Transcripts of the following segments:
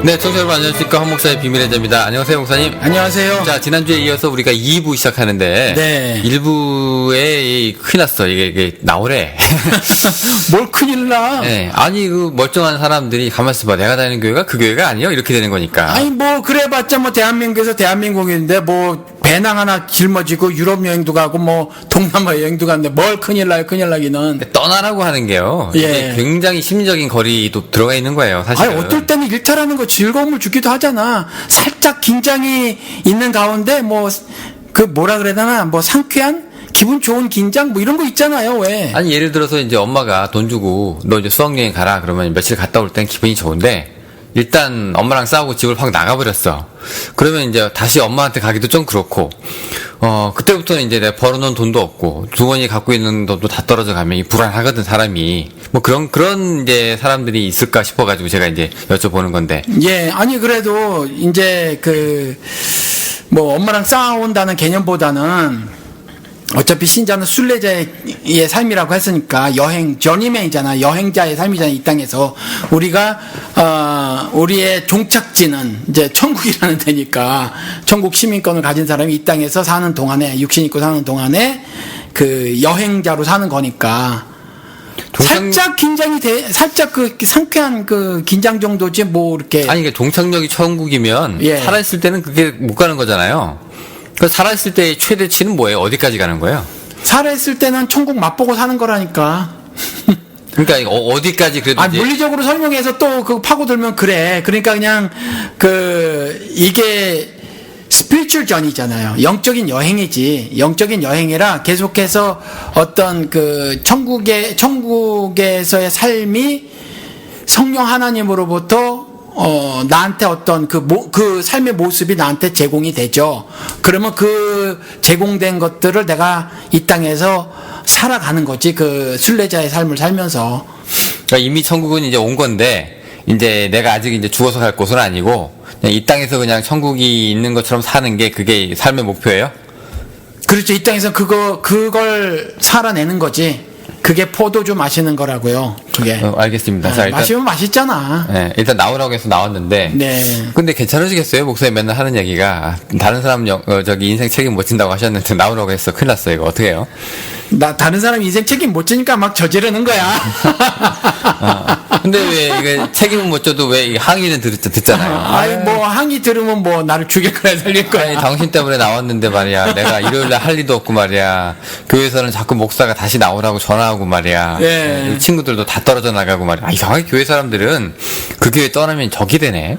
네, 청취자 여러분 안녕하십니까. 황 목사의 비밀의 제입니다. 안녕하세요, 목사님. 안녕하세요. 자, 지난주에 이어서 우리가 2부 시작하는데 네. 1부에 큰일 났어. 이게 나오래. 뭘 큰일 나? 네, 아니 그 멀쩡한 사람들이 가만 있어봐. 내가 다니는 교회가 그 교회가 아니요? 이렇게 되는 거니까. 아니 뭐 그래봤자 뭐 대한민국에서 대한민국인데 뭐 배낭 하나 짊어지고 유럽 여행도 가고 뭐 동남아 여행도 갔는데 뭘 큰일 나요? 큰일 나기는. 떠나라고 하는 게요. 예. 이게 굉장히 심리적인 거리도 들어가 있는 거예요, 사실은. 아니 어떨 때는 일탈하는 거 즐거움을 주기도 하잖아. 살짝 긴장이 있는 가운데 뭐 그 뭐라 그래야 되나 뭐 상쾌한 기분 좋은 긴장 뭐 이런 거 있잖아요. 왜? 아니 예를 들어서 이제 엄마가 돈 주고 너 이제 수학여행 가라 그러면 며칠 갔다 올 땐 기분이 좋은데 일단 엄마랑 싸우고 집을 확 나가버렸어. 그러면 이제 다시 엄마한테 가기도 좀 그렇고 그때부터는 이제 내가 벌어놓은 돈도 없고 주머니 갖고 있는 돈도 다 떨어져 가면 이 불안하거든 사람이. 뭐 그런 이제 사람들이 있을까 싶어가지고 제가 이제 여쭤보는 건데. 예, 아니 그래도 이제 그 뭐 엄마랑 싸운다는 개념보다는 어차피 신자는 순례자의 삶이라고 했으니까 journeyman이잖아. 여행자의 삶이잖아. 이 땅에서 우리가 우리의 종착지는 이제 천국이라는 데니까 천국 시민권을 가진 사람이 이 땅에서 사는 동안에 육신 있고 사는 동안에 그 여행자로 사는 거니까 살짝 긴장이 살짝 그 상쾌한 그 긴장 정도지 뭐 이렇게. 아니 이게 종착역이 천국이면 예. 살아있을 때는 그게 못 가는 거잖아요. 그 살아있을 때의 최대치는 뭐예요? 어디까지 가는 거예요? 살아있을 때는 천국 맛보고 사는 거라니까. 그러니까 이거 어디까지 그래도 이제 물리적으로 설명해서 또 그 파고들면 그래. 그러니까 그냥 이게 스피리추얼 전이잖아요. 영적인 여행이지. 영적인 여행이라 계속해서 어떤 그 천국에서의 삶이 성령 하나님으로부터 나한테 어떤 그 삶의 모습이 나한테 제공이 되죠. 그러면 그 제공된 것들을 내가 이 땅에서 살아가는 거지. 그 순례자의 삶을 살면서. 그러니까 이미 천국은 이제 온 건데 이제 내가 아직 이제 죽어서 갈 곳은 아니고 그냥 이 땅에서 그냥 천국이 있는 것처럼 사는 게 그게 삶의 목표예요? 그렇죠. 이 땅에서 그걸 살아내는 거지. 그게 포도주 마시는 거라고요. 그게. 알겠습니다. 자, 일단 마시면 맛있잖아. 네, 일단 나오라고 해서 나왔는데. 네. 근데 괜찮으시겠어요? 목사님 맨날 하는 얘기가 다른 사람 저기 인생 책임 못 진다고 하셨는데 나오라고 했어. 큰일 났어. 이거 어떻게 해요? 다른 사람 인생 책임 못 지니까 막 저지르는 거야. 근데 왜 이게 책임은 못 져도 왜 이 항의는 듣잖아요. 아니 뭐 항의 들으면 뭐 나를 죽일 거야 살릴 거야. 아니 당신 때문에 나왔는데 말이야. 내가 일요일날 할 일도 없고 말이야. 교회에서는 자꾸 목사가 다시 나오라고 전화하고 말이야. 예. 친구들도 다 떨어져 나가고 말이야. 이상하게 교회 사람들은 그 교회 떠나면 적이 되네.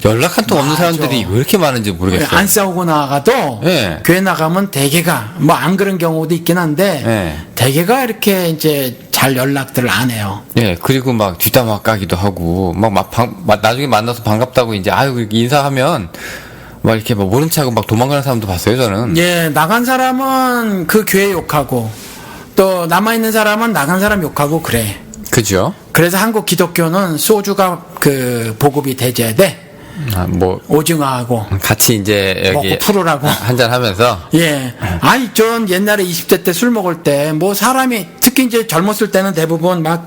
연락 한 통 없는 사람들이 왜 이렇게 많은지 모르겠어요. 안 싸우고 나가도 예. 교회 나가면 대개가 뭐 안 그런 경우도 있긴 한데 예. 대개가 이렇게 이제 잘 연락들을 안 해요. 예, 그리고 막 뒷담화 까기도 하고, 나중에 만나서 반갑다고 이제, 아유, 인사하면, 막 이렇게 막 모른 체 하고 막 도망가는 사람도 봤어요, 저는. 예, 나간 사람은 그 교회 욕하고, 또 남아있는 사람은 나간 사람 욕하고 그래. 그죠? 그래서 한국 기독교는 소주가 보급이 돼줘야 돼. 오징어하고. 같이 이제 여기. 먹고 풀으라고. 한잔 하면서. 예. 아니, 전 옛날에 20대 때 술 먹을 때, 뭐 사람이, 특히 이제 젊었을 때는 대부분 막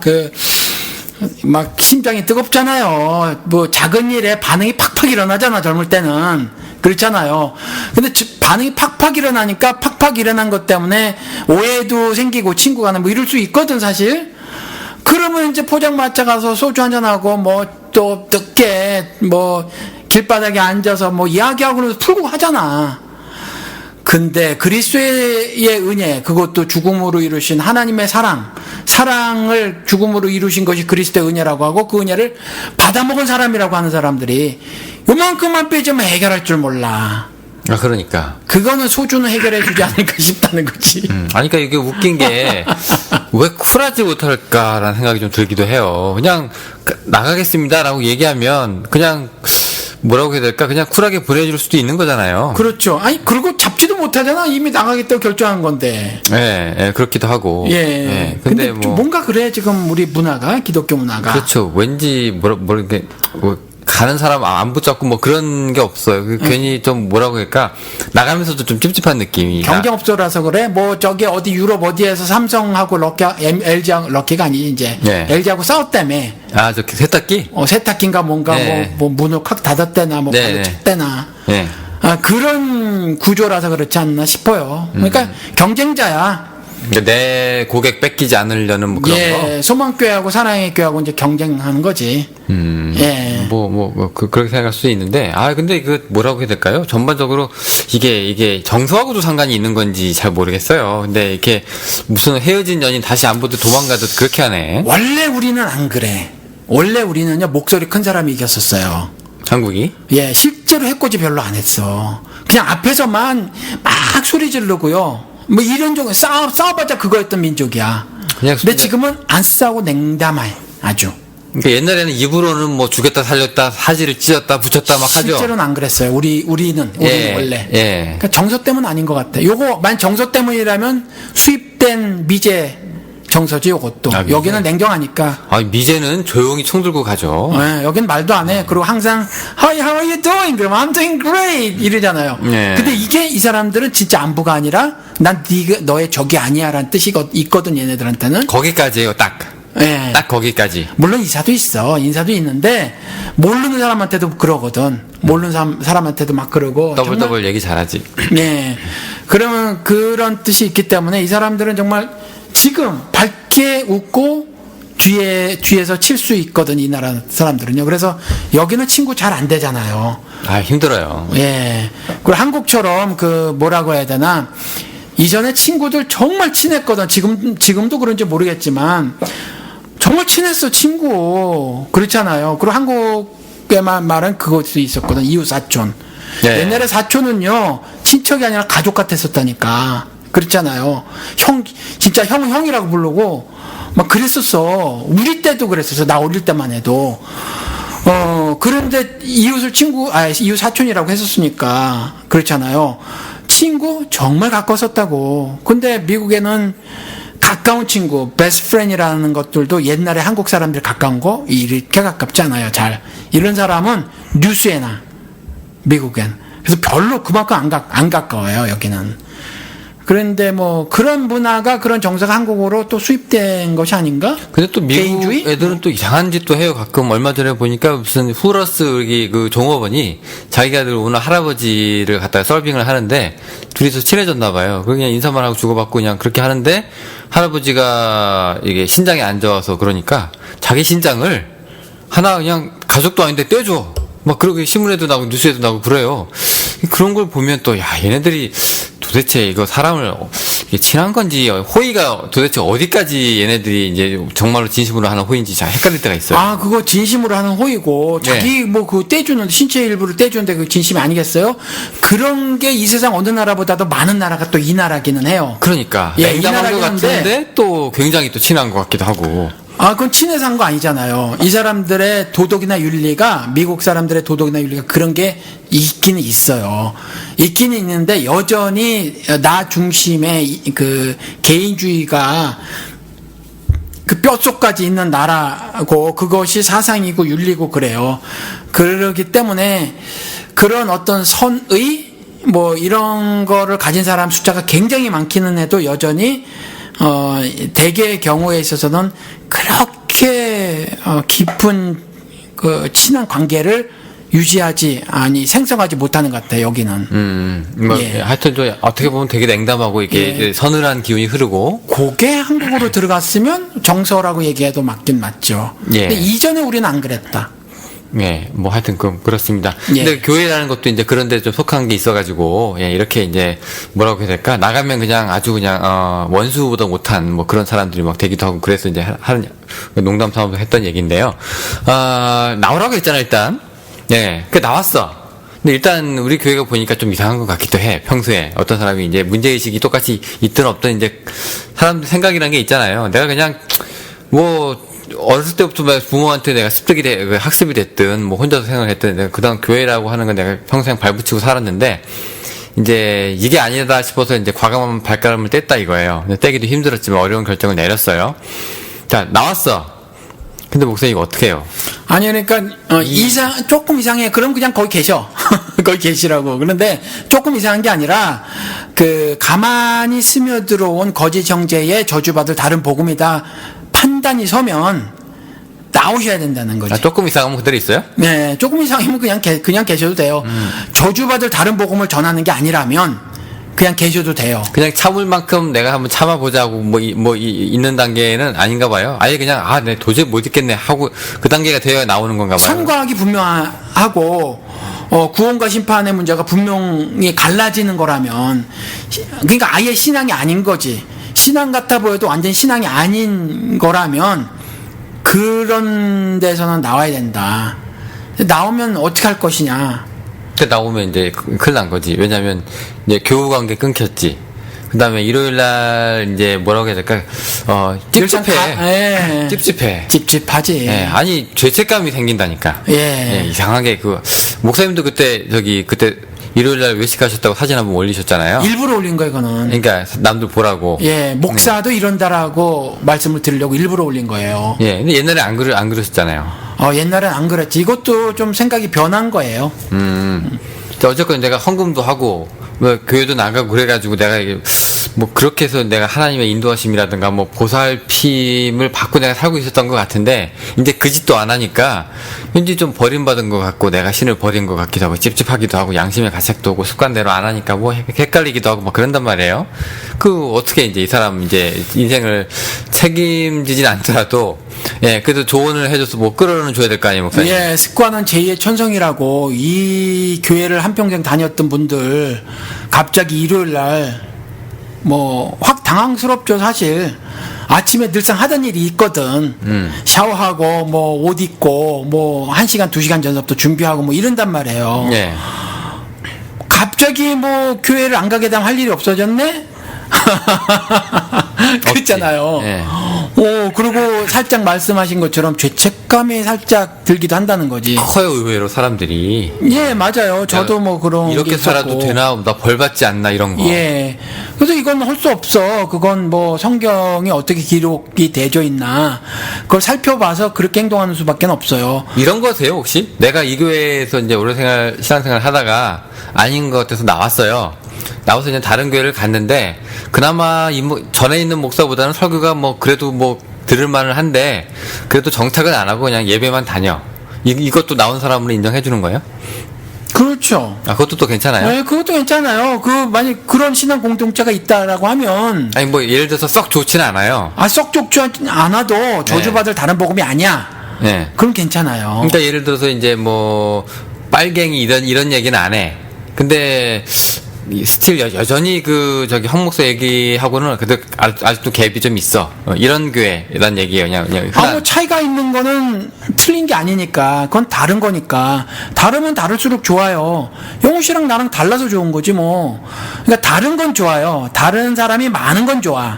심장이 뜨겁잖아요. 뭐 작은 일에 반응이 팍팍 일어나잖아, 젊을 때는. 그렇잖아요. 근데 반응이 팍팍 일어나니까 팍팍 일어난 것 때문에 오해도 생기고 친구 간에 뭐 이럴 수 있거든, 사실. 그러면 이제 포장마차 가서 소주 한잔하고 뭐 또 늦게 뭐 길바닥에 앉아서 뭐 이야기하고 풀고 하잖아. 근데 그리스도의 은혜, 그것도 죽음으로 이루신 하나님의 사랑을 죽음으로 이루신 것이 그리스도의 은혜라고 하고 그 은혜를 받아먹은 사람이라고 하는 사람들이 요만큼만 빼주면 해결할 줄 몰라. 아, 그러니까. 그거는 소주는 해결해 주지 않을까 싶다는 거지. 아니, 그러니까 이게 웃긴 게, 왜 쿨하지 못할까라는 생각이 좀 들기도 해요. 그냥, 나가겠습니다라고 얘기하면, 그냥, 뭐라고 해야 될까? 그냥 쿨하게 보내줄 수도 있는 거잖아요. 그렇죠. 아니, 그리고 잡지도 못하잖아. 이미 나가겠다고 결정한 건데. 예, 그렇기도 하고. 예. 근데 뭔가 그래, 지금 우리 문화가, 기독교 문화가. 그렇죠. 왠지, 가는 사람 안 붙잡고 뭐 그런 게 없어요. 괜히 좀 뭐라고 할까 나가면서도 좀 찝찝한 느낌이. 경쟁업소라서 그래. 뭐 저기 어디 유럽 어디에서 삼성하고 LG하고 럭키가 아니지 이제 네. LG하고 싸웠다며. 아, 저 세탁기? 세탁기인가 뭔가 네. 뭐 문을 확 닫았대나 뭐 네, 발로 네. 쳤대나. 네. 그런 구조라서 그렇지 않나 싶어요. 그러니까 경쟁자야. 그러니까 내 고객 뺏기지 않으려는 뭐 그런 거. 예, 소망교회하고 사랑의 교회하고 이제 경쟁하는 거지. 예. 그렇게 생각할 수 있는데, 근데 뭐라고 해야 될까요? 전반적으로 이게 정서하고도 상관이 있는 건지 잘 모르겠어요. 근데 이렇게 무슨 헤어진 연인 다시 안 보듯 도망가듯 그렇게 하네. 원래 우리는 안 그래. 원래 우리는요, 목소리 큰 사람이 이겼었어요. 한국이? 예, 실제로 해코지 별로 안 했어. 그냥 앞에서만 막 소리 지르고요. 뭐 이런 종류 싸워봤자 그거였던 민족이야. 근데 지금은 안 싸우고 냉담해 아주. 그러니까 옛날에는 입으로는 뭐 죽였다 살렸다 사지를 찢었다 붙였다 막 하죠. 실제로는 안 그랬어요. 우리는 원래. 예. 그러니까 정서 때문 아닌 것 같아. 요거 만 정서 때문이라면 수입된 미제 정서지 요것도. 미제? 여기는 냉정하니까. 미제는 조용히 총 들고 가죠. 예, 여긴 말도 안 해. 그리고 항상 Hi, how are you doing? 그러면 I'm doing great 이러잖아요. 예. 근데 이게 이 사람들은 진짜 안부가 아니라 난 너의 적이 아니야라는 뜻이 있거든 얘네들한테는. 거기까지예요, 딱. 예. 딱 거기까지. 물론 인사도 인사도 있는데 모르는 사람한테도 그러거든. 모르는 사람한테도 막 그러고. 더블 얘기 잘하지. 네. 그러면 그런 뜻이 있기 때문에 이 사람들은 정말 지금 밝게 웃고 뒤에서 칠 수 있거든, 이 나라 사람들은요. 그래서 여기는 친구 잘 안 되잖아요. 힘들어요. 예. 그리고 한국처럼 뭐라고 해야 되나. 이전에 친구들 정말 친했거든. 지금도 그런지 모르겠지만 정말 친했어, 친구. 그렇잖아요. 그리고 한국의 말은 그것도 있었거든. 이웃 사촌. 네. 옛날에 사촌은요, 친척이 아니라 가족 같았었다니까. 그렇잖아요. 진짜 형이라고 부르고, 막 그랬었어. 우리 때도 그랬었어. 나 어릴 때만 해도. 그런데 이웃 사촌이라고 했었으니까. 그렇잖아요. 친구 정말 가까웠었다고. 근데 미국에는 가까운 친구, 베스트 프렌이라는 것들도 옛날에 한국 사람들이 가까운 거 이렇게 가깝지 않아요. 잘. 이런 사람은 뉴스에 나. 미국엔. 그래서 별로 그만큼 안 가까워요. 여기는. 그런데 뭐 그런 문화가 그런 정서가 한국으로 또 수입된 것이 아닌가? 근데 또 미국 개인주의? 애들은 또 이상한 짓도 해요. 가끔 얼마 전에 보니까 무슨 후러스 여기 종업원이 자기가 오는 할아버지를 갖다가 서빙을 하는데 둘이서 친해졌나 봐요. 그냥 인사만 하고 주고받고 그냥 그렇게 하는데 할아버지가 이게 신장이 안 좋아서 그러니까 자기 신장을 하나 그냥 가족도 아닌데 떼줘. 막 그렇게 신문에도 나오고 뉴스에도 나오고 그래요. 그런 걸 보면 또 얘네들이 도대체 이거 사람을 이게 친한 건지 호의가 도대체 어디까지 얘네들이 이제 정말로 진심으로 하는 호의인지 잘 헷갈릴 때가 있어요. 그거 진심으로 하는 호의고 자기 뭐 그 떼주는 신체 일부를 떼주는데 그 진심이 아니겠어요? 그런 게 이 세상 어느 나라보다도 많은 나라가 또 이 나라기는 해요. 그러니까 예, 냉담한 것 이 나라긴 같은데 또 굉장히 또 친한 것 같기도 하고. 그건 친해서 한 거 아니잖아요. 이 사람들의 도덕이나 윤리가, 미국 사람들의 도덕이나 윤리가 그런 게 있기는 있어요. 있기는 있는데, 여전히 나 중심의 그 개인주의가 그 뼛속까지 있는 나라고, 그것이 사상이고 윤리고 그래요. 그러기 때문에 그런 어떤 선의, 뭐 이런 거를 가진 사람 숫자가 굉장히 많기는 해도 여전히 대개의 경우에 있어서는 그렇게 깊은 그 친한 관계를 생성하지 못하는 것 같아요. 여기는. 예. 하여튼 좀 어떻게 보면 되게 냉담하고 이렇게 서늘한 기운이 흐르고. 그게 한국으로 들어갔으면 정서라고 얘기해도 맞긴 맞죠. 예. 근데 이전에 우리는 안 그랬다. 예, 뭐 하여튼 그렇습니다. 예. 근데 교회라는 것도 이제 그런데 좀 속한 게 있어가지고, 이렇게 이제 뭐라고 해야 될까? 나가면 그냥 아주 그냥, 원수보다 못한 뭐 그런 사람들이 막 되기도 하고 그래서 이제 농담 삼아서 했던 얘기인데요. 나오라고 했잖아, 일단. 예, 나왔어. 근데 일단 우리 교회가 보니까 좀 이상한 것 같기도 해. 평소에 어떤 사람이 이제 문제의식이 똑같이 있든 없든 이제 사람들 생각이라는 게 있잖아요. 내가 그냥 어렸을 때부터 부모한테 내가 학습이 됐든, 뭐 혼자서 생각을 했든, 내가 그다음 교회라고 하는 건 내가 평생 발붙이고 살았는데, 이제 이게 아니다 싶어서 이제 과감한 발걸음을 뗐다 이거예요. 떼기도 힘들었지만 어려운 결정을 내렸어요. 자, 나왔어. 근데 목사님 이거 어떻게 해요? 아니, 그러니까, 조금 이상해. 그럼 그냥 거기 계셔. 거기 계시라고. 그런데 조금 이상한 게 아니라, 가만히 스며들어온 거짓 형제의 저주받을 다른 복음이다. 판단이 서면 나오셔야 된다는 거지. 아, 조금 이상하면 그대로 있어요? 네, 조금 이상이면 그냥 계셔도 돼요. 저주받을 다른 복음을 전하는 게 아니라면, 그냥 계셔도 돼요. 그냥 참을 만큼 내가 한번 참아보자고 있는 단계는 아닌가 봐요. 아예 그냥 내 도저히 못 있겠네 하고 그 단계가 되어야 나오는 건가 봐요. 선과학이 분명하고 구원과 심판의 문제가 분명히 갈라지는 거라면 그러니까 아예 신앙이 아닌 거지. 신앙 같아 보여도 완전 신앙이 아닌 거라면 그런 데서는 나와야 된다. 나오면 어떻게 할 것이냐. 나오면 이제 큰일 난 거지. 왜냐면 이제 교우 관계 끊겼지. 그 다음에 일요일 날 이제 뭐라고 해야 될까? 찝찝해. 찝찝해. 찝찝하지. 예, 아니, 죄책감이 생긴다니까. 예. 이상하게 목사님도 그때 일요일 날 외식하셨다고 사진 한번 올리셨잖아요. 일부러 올린 거예요, 그거는. 그러니까 남들 보라고. 예, 목사도 이런다라고 말씀을 드리려고 일부러 올린 거예요. 예, 근데 옛날에 안 그러셨잖아요. 옛날엔 안 그랬지. 이것도 좀 생각이 변한 거예요. 어쨌건 내가 헌금도 하고, 교회도 나가고 그래가지고 내가 이게, 그렇게 해서 내가 하나님의 인도하심이라든가 보살핌을 받고 내가 살고 있었던 것 같은데, 이제 그 짓도 안 하니까, 왠지 좀 버림받은 것 같고, 내가 신을 버린 것 같기도 하고, 찝찝하기도 하고, 양심의 가책도 오고, 습관대로 안 하니까 헷갈리기도 하고, 그런단 말이에요. 어떻게 이제 이 사람 이제 인생을 책임지진 않더라도, 예, 그래도 조언을 해줘서 끌어는 줘야 될 거 아니에요, 목사님? 예, 습관은 제2의 천성이라고 이 교회를 한평생 다녔던 분들 갑자기 일요일 날 확 당황스럽죠, 사실. 아침에 늘상 하던 일이 있거든. 샤워하고 옷 입고 1시간 2시간 전부터 준비하고 이런단 말이에요. 예. 갑자기 교회를 안 가게 되면 할 일이 없어졌네? 그랬잖아요. 예. 그리고 살짝 말씀하신 것처럼 죄책감이 살짝 들기도 한다는 거지. 커요, 의외로 사람들이. 예, 맞아요. 저도 그런 이렇게 게 살아도 있었고. 되나? 나 벌 받지 않나? 이런 거. 예. 그래서 이건 할 수 없어. 그건 성경이 어떻게 기록이 되어 있나. 그걸 살펴봐서 그렇게 행동하는 수밖에 없어요. 이런 거세요, 혹시? 내가 이 교회에서 이제 오래 신앙생활 하다가 아닌 것 같아서 나왔어요. 나와서 이제 다른 교회를 갔는데, 그나마 전에 있는 목사보다는 설교가 그래도 들을만은 한데, 그래도 정착은 안 하고 그냥 예배만 다녀. 이것도 나온 사람으로 인정해주는 거예요? 그렇죠. 아, 그것도 또 괜찮아요? 네, 그것도 괜찮아요. 만약 그런 신앙 공동체가 있다라고 하면. 아니, 예를 들어서 썩 좋지는 않아요. 썩 좋지 않아도 저주받을 다른 복음이 아니야. 네. 그럼 괜찮아요. 그러니까 예를 들어서 이제 빨갱이 이런 얘기는 안 해. 근데, 스틸 여전히 헌 목사 얘기하고는 그래도 아직도 갭이 좀 있어. 이런 교회란 얘기예요. 그냥 차이가 있는 거는 틀린 게 아니니까. 그건 다른 거니까. 다르면 다를수록 좋아요. 영우 씨랑 나랑 달라서 좋은 거지 그러니까 다른 건 좋아요. 다른 사람이 많은 건 좋아.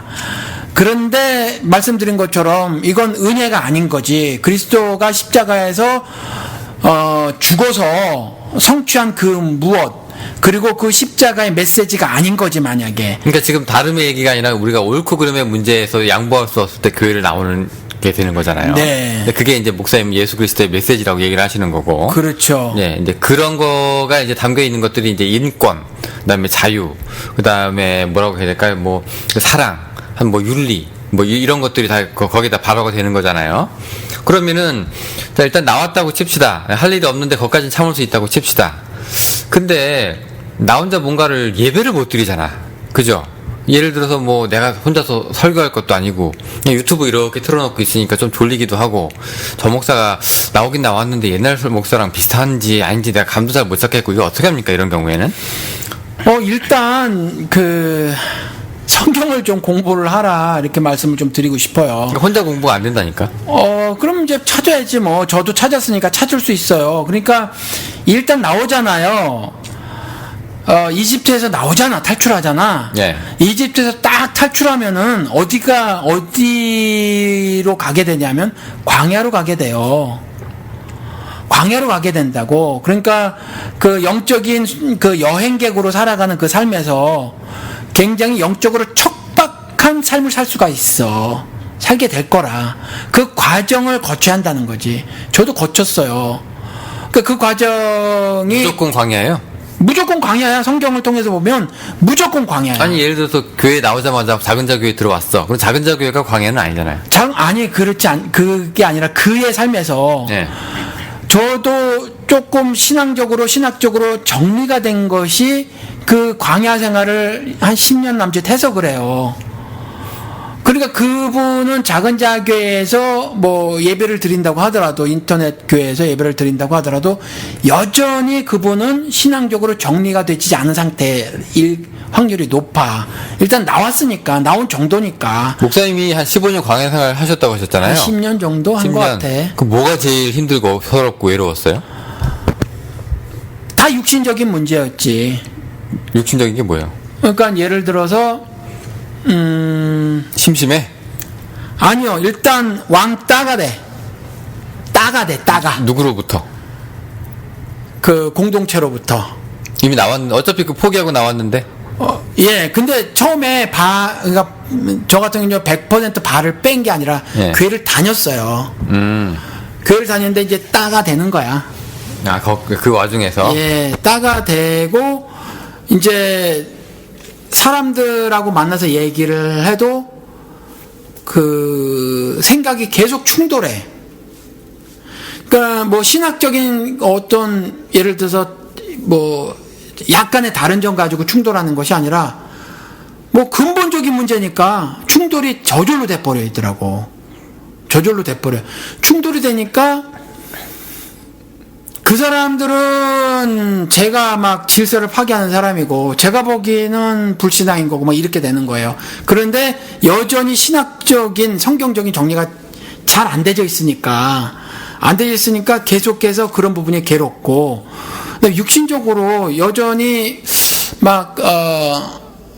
그런데 말씀드린 것처럼 이건 은혜가 아닌 거지. 그리스도가 십자가에서 죽어서 성취한 그 무엇, 그리고 그 십자가의 메시지가 아닌 거지, 만약에. 그러니까 지금 다름의 얘기가 아니라 우리가 옳고 그름의 문제에서 양보할 수 없을 때 교회를 나오는 게 되는 거잖아요. 네. 근데 그게 이제 목사님 예수 그리스도의 메시지라고 얘기를 하시는 거고. 그렇죠. 네, 이제 그런 거가 이제 담겨 있는 것들이 이제 인권, 그다음에 자유, 그다음에 뭐라고 해야 될까요? 사랑, 윤리, 이런 것들이 다 거기다 바로가 되는 거잖아요. 그러면은 자, 일단 나왔다고 칩시다. 할 일이 없는데 거기까지는 참을 수 있다고 칩시다. 근데 나 혼자 뭔가를 예배를 못 드리잖아. 그죠? 예를 들어서 내가 혼자서 설교할 것도 아니고 그냥 유튜브 이렇게 틀어놓고 있으니까 좀 졸리기도 하고, 저 목사가 나오긴 나왔는데 옛날 목사랑 비슷한지 아닌지 내가 감도 잘 못 잡겠고, 이거 어떻게 합니까, 이런 경우에는? 일단 성경을 좀 공부를 하라, 이렇게 말씀을 좀 드리고 싶어요. 혼자 공부가 안 된다니까? 그럼 이제 찾아야지 저도 찾았으니까 찾을 수 있어요. 그러니까 일단 나오잖아요. 이집트에서 나오잖아. 탈출하잖아. 네. 이집트에서 딱 탈출하면은 어디로 가게 되냐면 광야로 가게 돼요. 광야로 가게 된다고. 그러니까 그 영적인 여행객으로 살아가는 그 삶에서 굉장히 영적으로 척박한 삶을 살 수가 있어. 살게 될 거라. 그 과정을 거쳐야 한다는 거지. 저도 거쳤어요. 그 과정이 무조건 광야예요? 무조건 광야야. 성경을 통해서 보면 무조건 광야야. 아니 예를 들어서 교회 나오자마자 작은 자 교회 들어왔어. 그럼 작은 자 교회가 광야는 아니잖아요. 아니 그게 아니라 그의 삶에서 네. 저도 조금 신학적으로 정리가 된 것이 그 광야 생활을 한 10년 남짓 해서 그래요. 그러니까 그분은 작은 자교회에서 뭐 예배를 드린다고 하더라도, 인터넷 교회에서 예배를 드린다고 하더라도 여전히 그분은 신앙적으로 정리가 되지 않은 상태일 확률이 높아. 일단 나왔으니까, 나온 정도니까. 목사님이 한 15년 광야 생활 하셨다고 하셨잖아요. 한 10년 정도 한 것 같아. 그 뭐가 제일 힘들고 서럽고 외로웠어요? 다 육신적인 문제였지. 육신적인 게 뭐예요? 그러니까 예를 들어서 심심해? 아니요. 일단 왕따가 돼. 따가. 누구로부터? 그 공동체로부터. 이미 어차피 그 포기하고 나왔는데? 예. 근데 처음에 그러니까 저 같은 경우는 100% 발을 뺀 게 아니라 예. 교회를 다녔어요. 교회를 다녔는데 이제 따가 되는 거야. 아, 그 와중에서? 예. 따가 되고 이제 사람들하고 만나서 얘기를 해도 그 생각이 계속 충돌해. 그러니까 뭐 신학적인 어떤 예를 들어서 뭐 약간의 다른 점 가지고 충돌하는 것이 아니라 뭐 근본적인 문제니까 충돌이 저절로 돼버려 있더라고. 저절로 돼버려. 충돌이 되니까 그 사람들은 제가 막 질서를 파괴하는 사람이고 제가 보기에는 불신앙인 거고 막 이렇게 되는 거예요. 그런데 여전히 신학적인 성경적인 정리가 잘 안 되어 있으니까 계속해서 그런 부분이 괴롭고, 육신적으로 여전히 막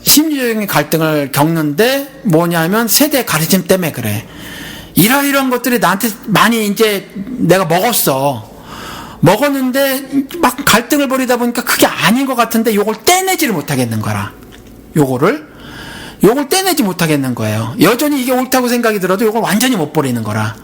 심리적인 갈등을 겪는데 뭐냐면 세대 가르침 때문에 그래. 이런 것들이 나한테 많이 이제 내가 먹었는데 막 갈등을 벌이다 보니까 그게 아닌 것 같은데 요걸 떼내지를 못하겠는 거라. 요걸 떼내지 못하겠는 거예요. 여전히 이게 옳다고 생각이 들어도 요걸 완전히 못 버리는 거라.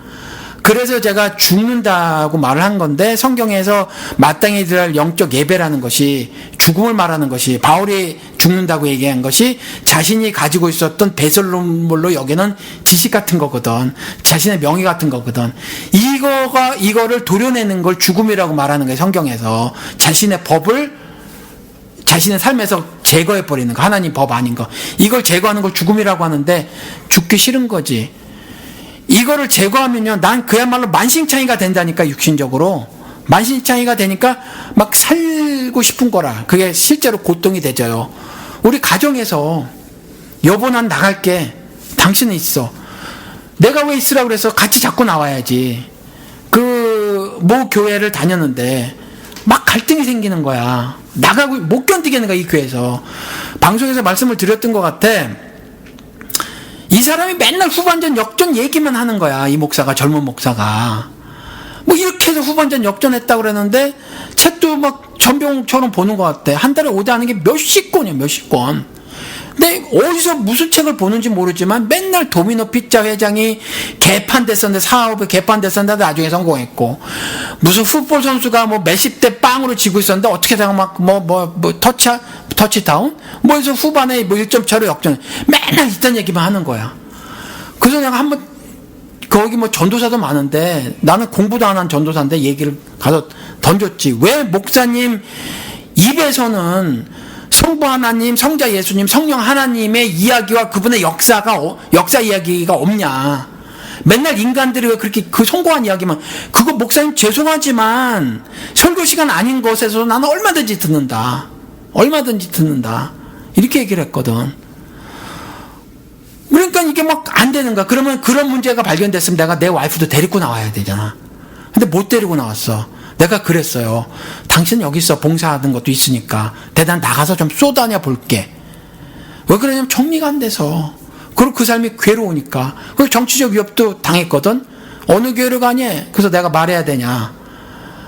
그래서 제가 죽는다고 말을 한 건데, 성경에서 마땅히 들어야 영적 예배라는 것이, 죽음을 말하는 것이, 바울이 죽는다고 얘기한 것이 자신이 가지고 있었던 배설물로 여기는 지식 같은 거거든. 자신의 명예 같은 거거든. 이거를 도려내는 걸 죽음이라고 말하는 거예요, 성경에서. 자신의 법을 자신의 삶에서 제거해버리는 거, 하나님 법 아닌 거. 이걸 제거하는 걸 죽음이라고 하는데, 죽기 싫은 거지. 이거를 제거하면요, 난 그야말로 만신창이가 된다니까, 육신적으로. 만신창이가 되니까 막 살고 싶은 거라. 그게 실제로 고통이 되져요. 우리 가정에서, 여보 난 나갈게. 당신은 있어. 내가 왜 있으라고 그래서 같이 자꾸 나와야지. 모 교회를 다녔는데, 막 갈등이 생기는 거야. 나가고 못 견디겠는 거야, 이 교회에서. 방송에서 말씀을 드렸던 것 같아. 이 사람이 맨날 후반전 역전 얘기만 하는 거야. 이 목사가, 젊은 목사가. 뭐 이렇게 해서 후반전 역전했다고 그랬는데 책도 막 전병처럼 보는 것 같아. 한 달에 오대하는 게 몇십 권이야, 몇십 권. 근데 어디서 무슨 책을 보는지 모르지만 맨날 도미노 피자 회장이 개판됐었는데, 사업이 개판됐었는데 나중에 성공했고, 무슨 풋볼 선수가 뭐 몇십 대 빵으로 지고 있었는데 어떻게 다가 막 터치다운? 뭐 해서 후반에 뭐 1점 차로 역전. 맨날 이딴 얘기만 하는 거야. 그래서 내가 한번, 거기 뭐 전도사도 많은데, 나는 공부도 안 한 전도사인데 얘기를 가서 던졌지. 왜 목사님 입에서는 성부 하나님, 성자 예수님, 성령 하나님의 이야기와 그분의 역사 이야기가 없냐. 맨날 인간들이 왜 그렇게 그 성공한 이야기만, 그거 목사님 죄송하지만 설교 시간 아닌 것에서 나는 얼마든지 듣는다. 이렇게 얘기를 했거든. 그러니까 이게 막 안 되는 거야. 그러면 그런 문제가 발견됐으면 내가 내 와이프도 데리고 나와야 되잖아. 근데 못 데리고 나왔어. 내가 그랬어요. 당신 여기 있어. 봉사하는 것도 있으니까. 대단 나가서 좀 쏘다녀 볼게. 왜 그러냐면 정리가 안 돼서. 그리고 그 삶이 괴로우니까. 그리고 정치적 위협도 당했거든. 어느 교회를 가니? 그래서 내가 말해야 되냐.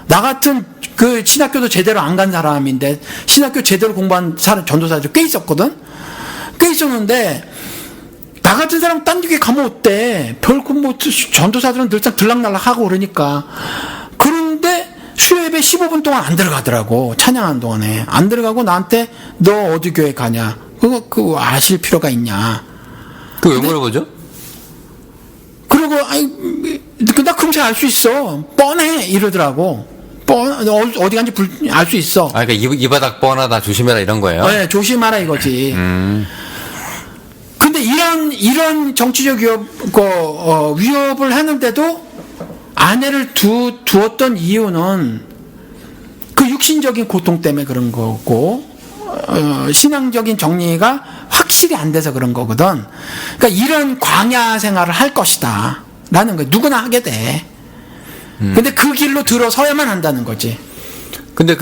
나 같은 그 신학교도 제대로 안 간 사람인데, 신학교 제대로 공부한 전도사들이 꽤 있었거든. 꽤 있었는데 나 같은 사람 딴 데 가면 어때? 별거 뭐 전도사들은 늘상 들락날락하고 그러니까. 그런데 수요 예배 15분 동안 안 들어가더라고. 찬양하는 동안에 안 들어가고 나한테 너 어디 교회 가냐? 그거 아실 필요가 있냐? 그 왜 물어보죠? 그리고 나 금세 알 수 있어. 뻔해 이러더라고. 어디 간지 알 수 있어. 그러니까 이 바닥 뻔하다 조심해라 이런 거예요. 네, 조심하라 이거지. 근데 이런 정치적 위협을 하는데도 아내를 두었던 이유는 그 육신적인 고통 때문에 그런 거고, 신앙적인 정리가 확실히 안 돼서 그런 거거든. 그러니까 이런 광야 생활을 할 것이다. 라는 거 누구나 하게 돼. 근데 그 길로 들어서야만 한다는 거지. 근데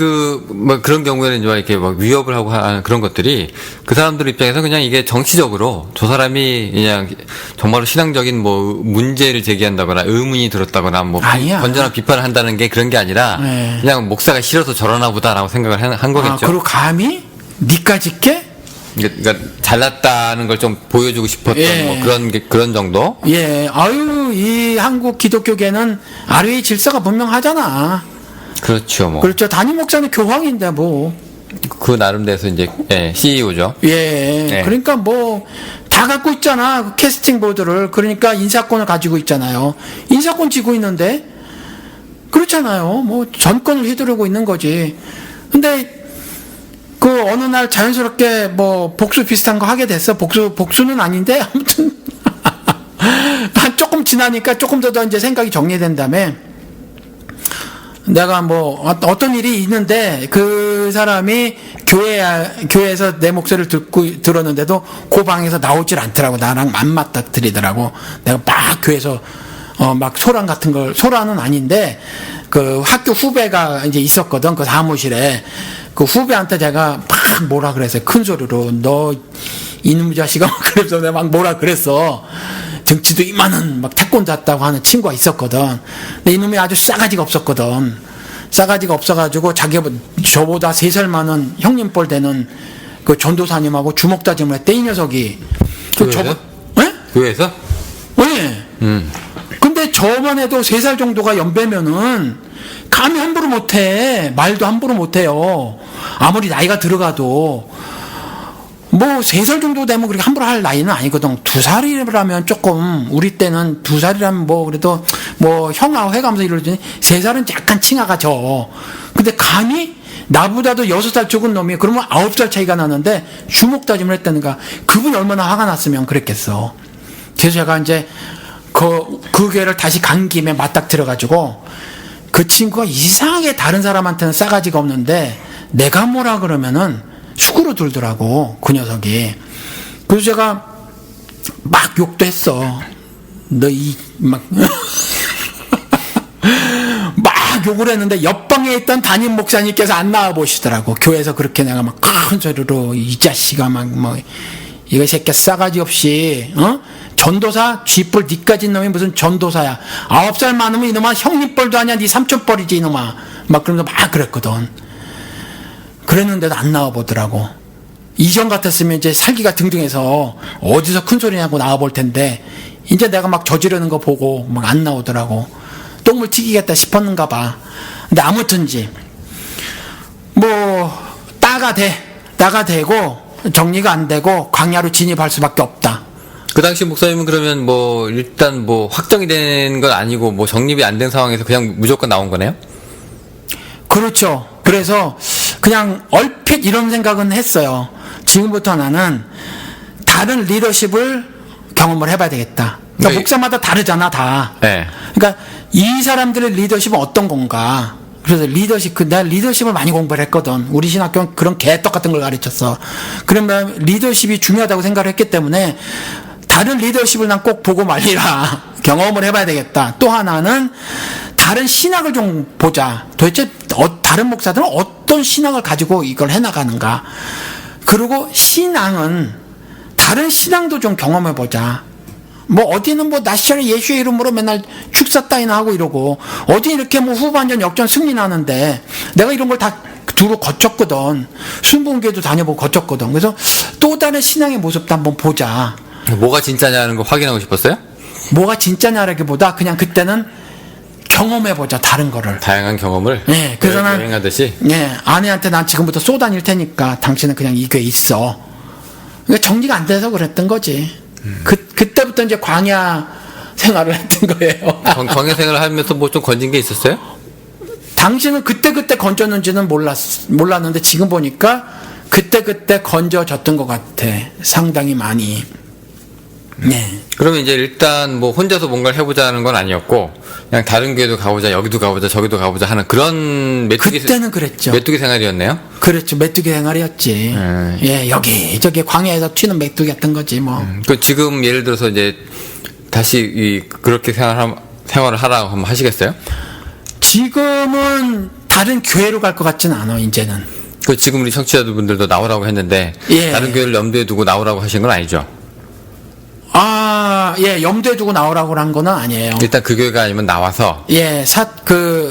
뭐 그런 경우에는 이제 이렇게 막 위협을 하고 하는 그런 것들이 그 사람들 입장에서 그냥 이게 정치적으로 저 사람이 그냥 정말로 신앙적인 뭐 문제를 제기한다거나 의문이 들었다거나 뭐 건전한 비판을 한다는 게 그런 게 아니라 네. 그냥 목사가 싫어서 저러나 보다라고 생각을 한 거겠죠. 그리고 감히 니까지 게? 그러니까 잘났다는 걸 좀 보여주고 싶었던 예. 뭐 그런 정도? 예. 이 한국 기독교계는 아래의 질서가 분명하잖아. 그렇죠, 뭐. 그렇죠. 담임 목사는 교황인데 뭐. 그 나름대로 이제 CEO죠. 예. 그러니까 뭐 다 갖고 있잖아. 그 캐스팅 보드를. 그러니까 인사권을 가지고 있잖아요. 인사권 쥐고 있는데 그렇잖아요. 뭐 전권을 휘두르고 있는 거지. 근데 그 어느 날 자연스럽게 뭐 복수 비슷한 거 하게 됐어. 복수는 아닌데 아무튼 조금 지나니까 조금 더 이제 생각이 정리된 다음에 내가 뭐 어떤 일이 있는데 그 사람이 교회에서 내 목소리를 들었는데도 그 방에서 나오질 않더라고. 나랑 맞닥뜨리더라고. 내가 막 교회에서 막 소란은 아닌데 그 학교 후배가 이제 있었거든. 그 사무실에. 그 후배한테 제가 막 뭐라 그랬어요. 큰 소리로. 너 이놈의 자식아. 그래서 내가 막 뭐라 그랬어. 정치도 이만한 막 태권도 했다고 하는 친구가 있었거든. 근데 이놈이 아주 싸가지가 없었거든. 싸가지가 없어가지고 저보다 3살 많은 형님뻘 되는 그 전도사님하고 주먹 다짐을 했대, 이 녀석이. 교회에서? 예? 교회에서? 네. 근데 저만 해도 3살 정도가 연배면은 감히 함부로 못해. 말도 함부로 못해요. 아무리 나이가 들어가도. 뭐 3살 정도 되면 그렇게 함부로 할 나이는 아니거든. 2살이라면 조금, 우리 때는 2살이라면 뭐 그래도 뭐 형하고 해가면서 이러더니 3살은 약간 칭아가 져. 근데 감히 나보다도 6살 적은 놈이 그러면 9살 차이가 나는데 주먹 다짐을 했다는가. 그분이 얼마나 화가 났으면 그랬겠어. 그래서 제가 이제 그 교회를 다시 간 김에 맞닥뜨려가지고 그 친구가 이상하게 다른 사람한테는 싸가지가 없는데 내가 뭐라 그러면은 수그러 들더라고, 그 녀석이. 그래서 제가 막 욕도 했어. 막 욕을 했는데 옆방에 있던 담임 목사님께서 안 나와 보시더라고. 교회에서 그렇게 내가 막 큰 소리로 이 자식아 막 뭐 이거 새끼 싸가지 없이 전도사 쥐뿔 니까지 놈이 무슨 전도사야. 9살 많으면 이놈아 형님뻘도 아니야. 니 삼촌뻘이지 이놈아. 막 그러면서 막 그랬거든. 그랬는데도 안 나와 보더라고. 이전 같았으면 이제 살기가 등등해서 어디서 큰 소리 나고 나와 볼 텐데 이제 내가 막 저지르는 거 보고 막 안 나오더라고. 똥물 튀기겠다 싶었는가 봐. 근데 아무튼지 뭐 따가 되고 정리가 안 되고 광야로 진입할 수밖에 없다. 그 당시 목사님은 그러면 뭐 일단 뭐 확정이 된 건 아니고 뭐 정립이 안 된 상황에서 그냥 무조건 나온 거네요? 그렇죠. 그래서 그냥 얼핏 이런 생각은 했어요. 지금부터 나는 다른 리더십을 경험을 해봐야 되겠다. 그러니까 네. 목사마다 다르잖아, 다. 네. 그러니까 이 사람들의 리더십은 어떤 건가. 그래서 내가 리더십을 많이 공부를 했거든. 우리 신학교는 그런 개떡 같은 걸 가르쳤어. 그러면 리더십이 중요하다고 생각을 했기 때문에 다른 리더십을 난 꼭 보고 말리라. 경험을 해봐야 되겠다. 또 하나는 다른 신학을 좀 보자. 도대체 다른 목사들은 어떤 신학을 가지고 이걸 해나가는가. 그리고 신앙은 다른 신앙도 좀 경험해보자. 뭐 어디는 뭐 나시처럼 예수의 이름으로 맨날 축사 따위나 하고 이러고 어디 이렇게 뭐 후반전 역전 승리나는데 내가 이런 걸 다 두루 거쳤거든. 순복음교회도 다녀보고 거쳤거든. 그래서 또 다른 신앙의 모습도 한번 보자. 뭐가 진짜냐는 거 확인하고 싶었어요? 뭐가 진짜냐라기보다 그냥 그때는 경험해보자, 다른 거를. 다양한 경험을. 네, 그래서 난 여행하듯이. 네, 아내한테 난 지금부터 쏘다닐 테니까 당신은 그냥 이 교회에 있어. 그러니까 정리가 안 돼서 그랬던 거지. 그때부터 이제 광야 생활을 했던 거예요. 광야 생활을 하면서 뭐 좀 건진 게 있었어요? 당신은 그때 건졌는지는 몰랐는데 지금 보니까 그때 건져졌던 것 같아. 상당히 많이. 네. 그러면 이제 일단 뭐 혼자서 뭔가를 해보자는 건 아니었고 그냥 다른 교회도 가보자, 여기도 가보자, 저기도 가보자 하는 그런 그때는 그랬죠. 메뚜기 생활이었네요. 그렇죠. 메뚜기 생활이었지. 예, 여기 저기 광야에서 튀는 메뚜기였던 거지 뭐. 그 지금 예를 들어서 이제 다시 그렇게 생활을 하라고 한번 하시겠어요? 지금은 다른 교회로 갈 것 같지는 않아 이제는. 그 지금 우리 청취자분들도 나오라고 했는데 예. 다른 교회를 염두에 두고 나오라고 하신 건 아니죠? 아, 예, 염두에 두고 나오라고 한 거는 아니에요. 일단 그 교회가 아니면 나와서 예,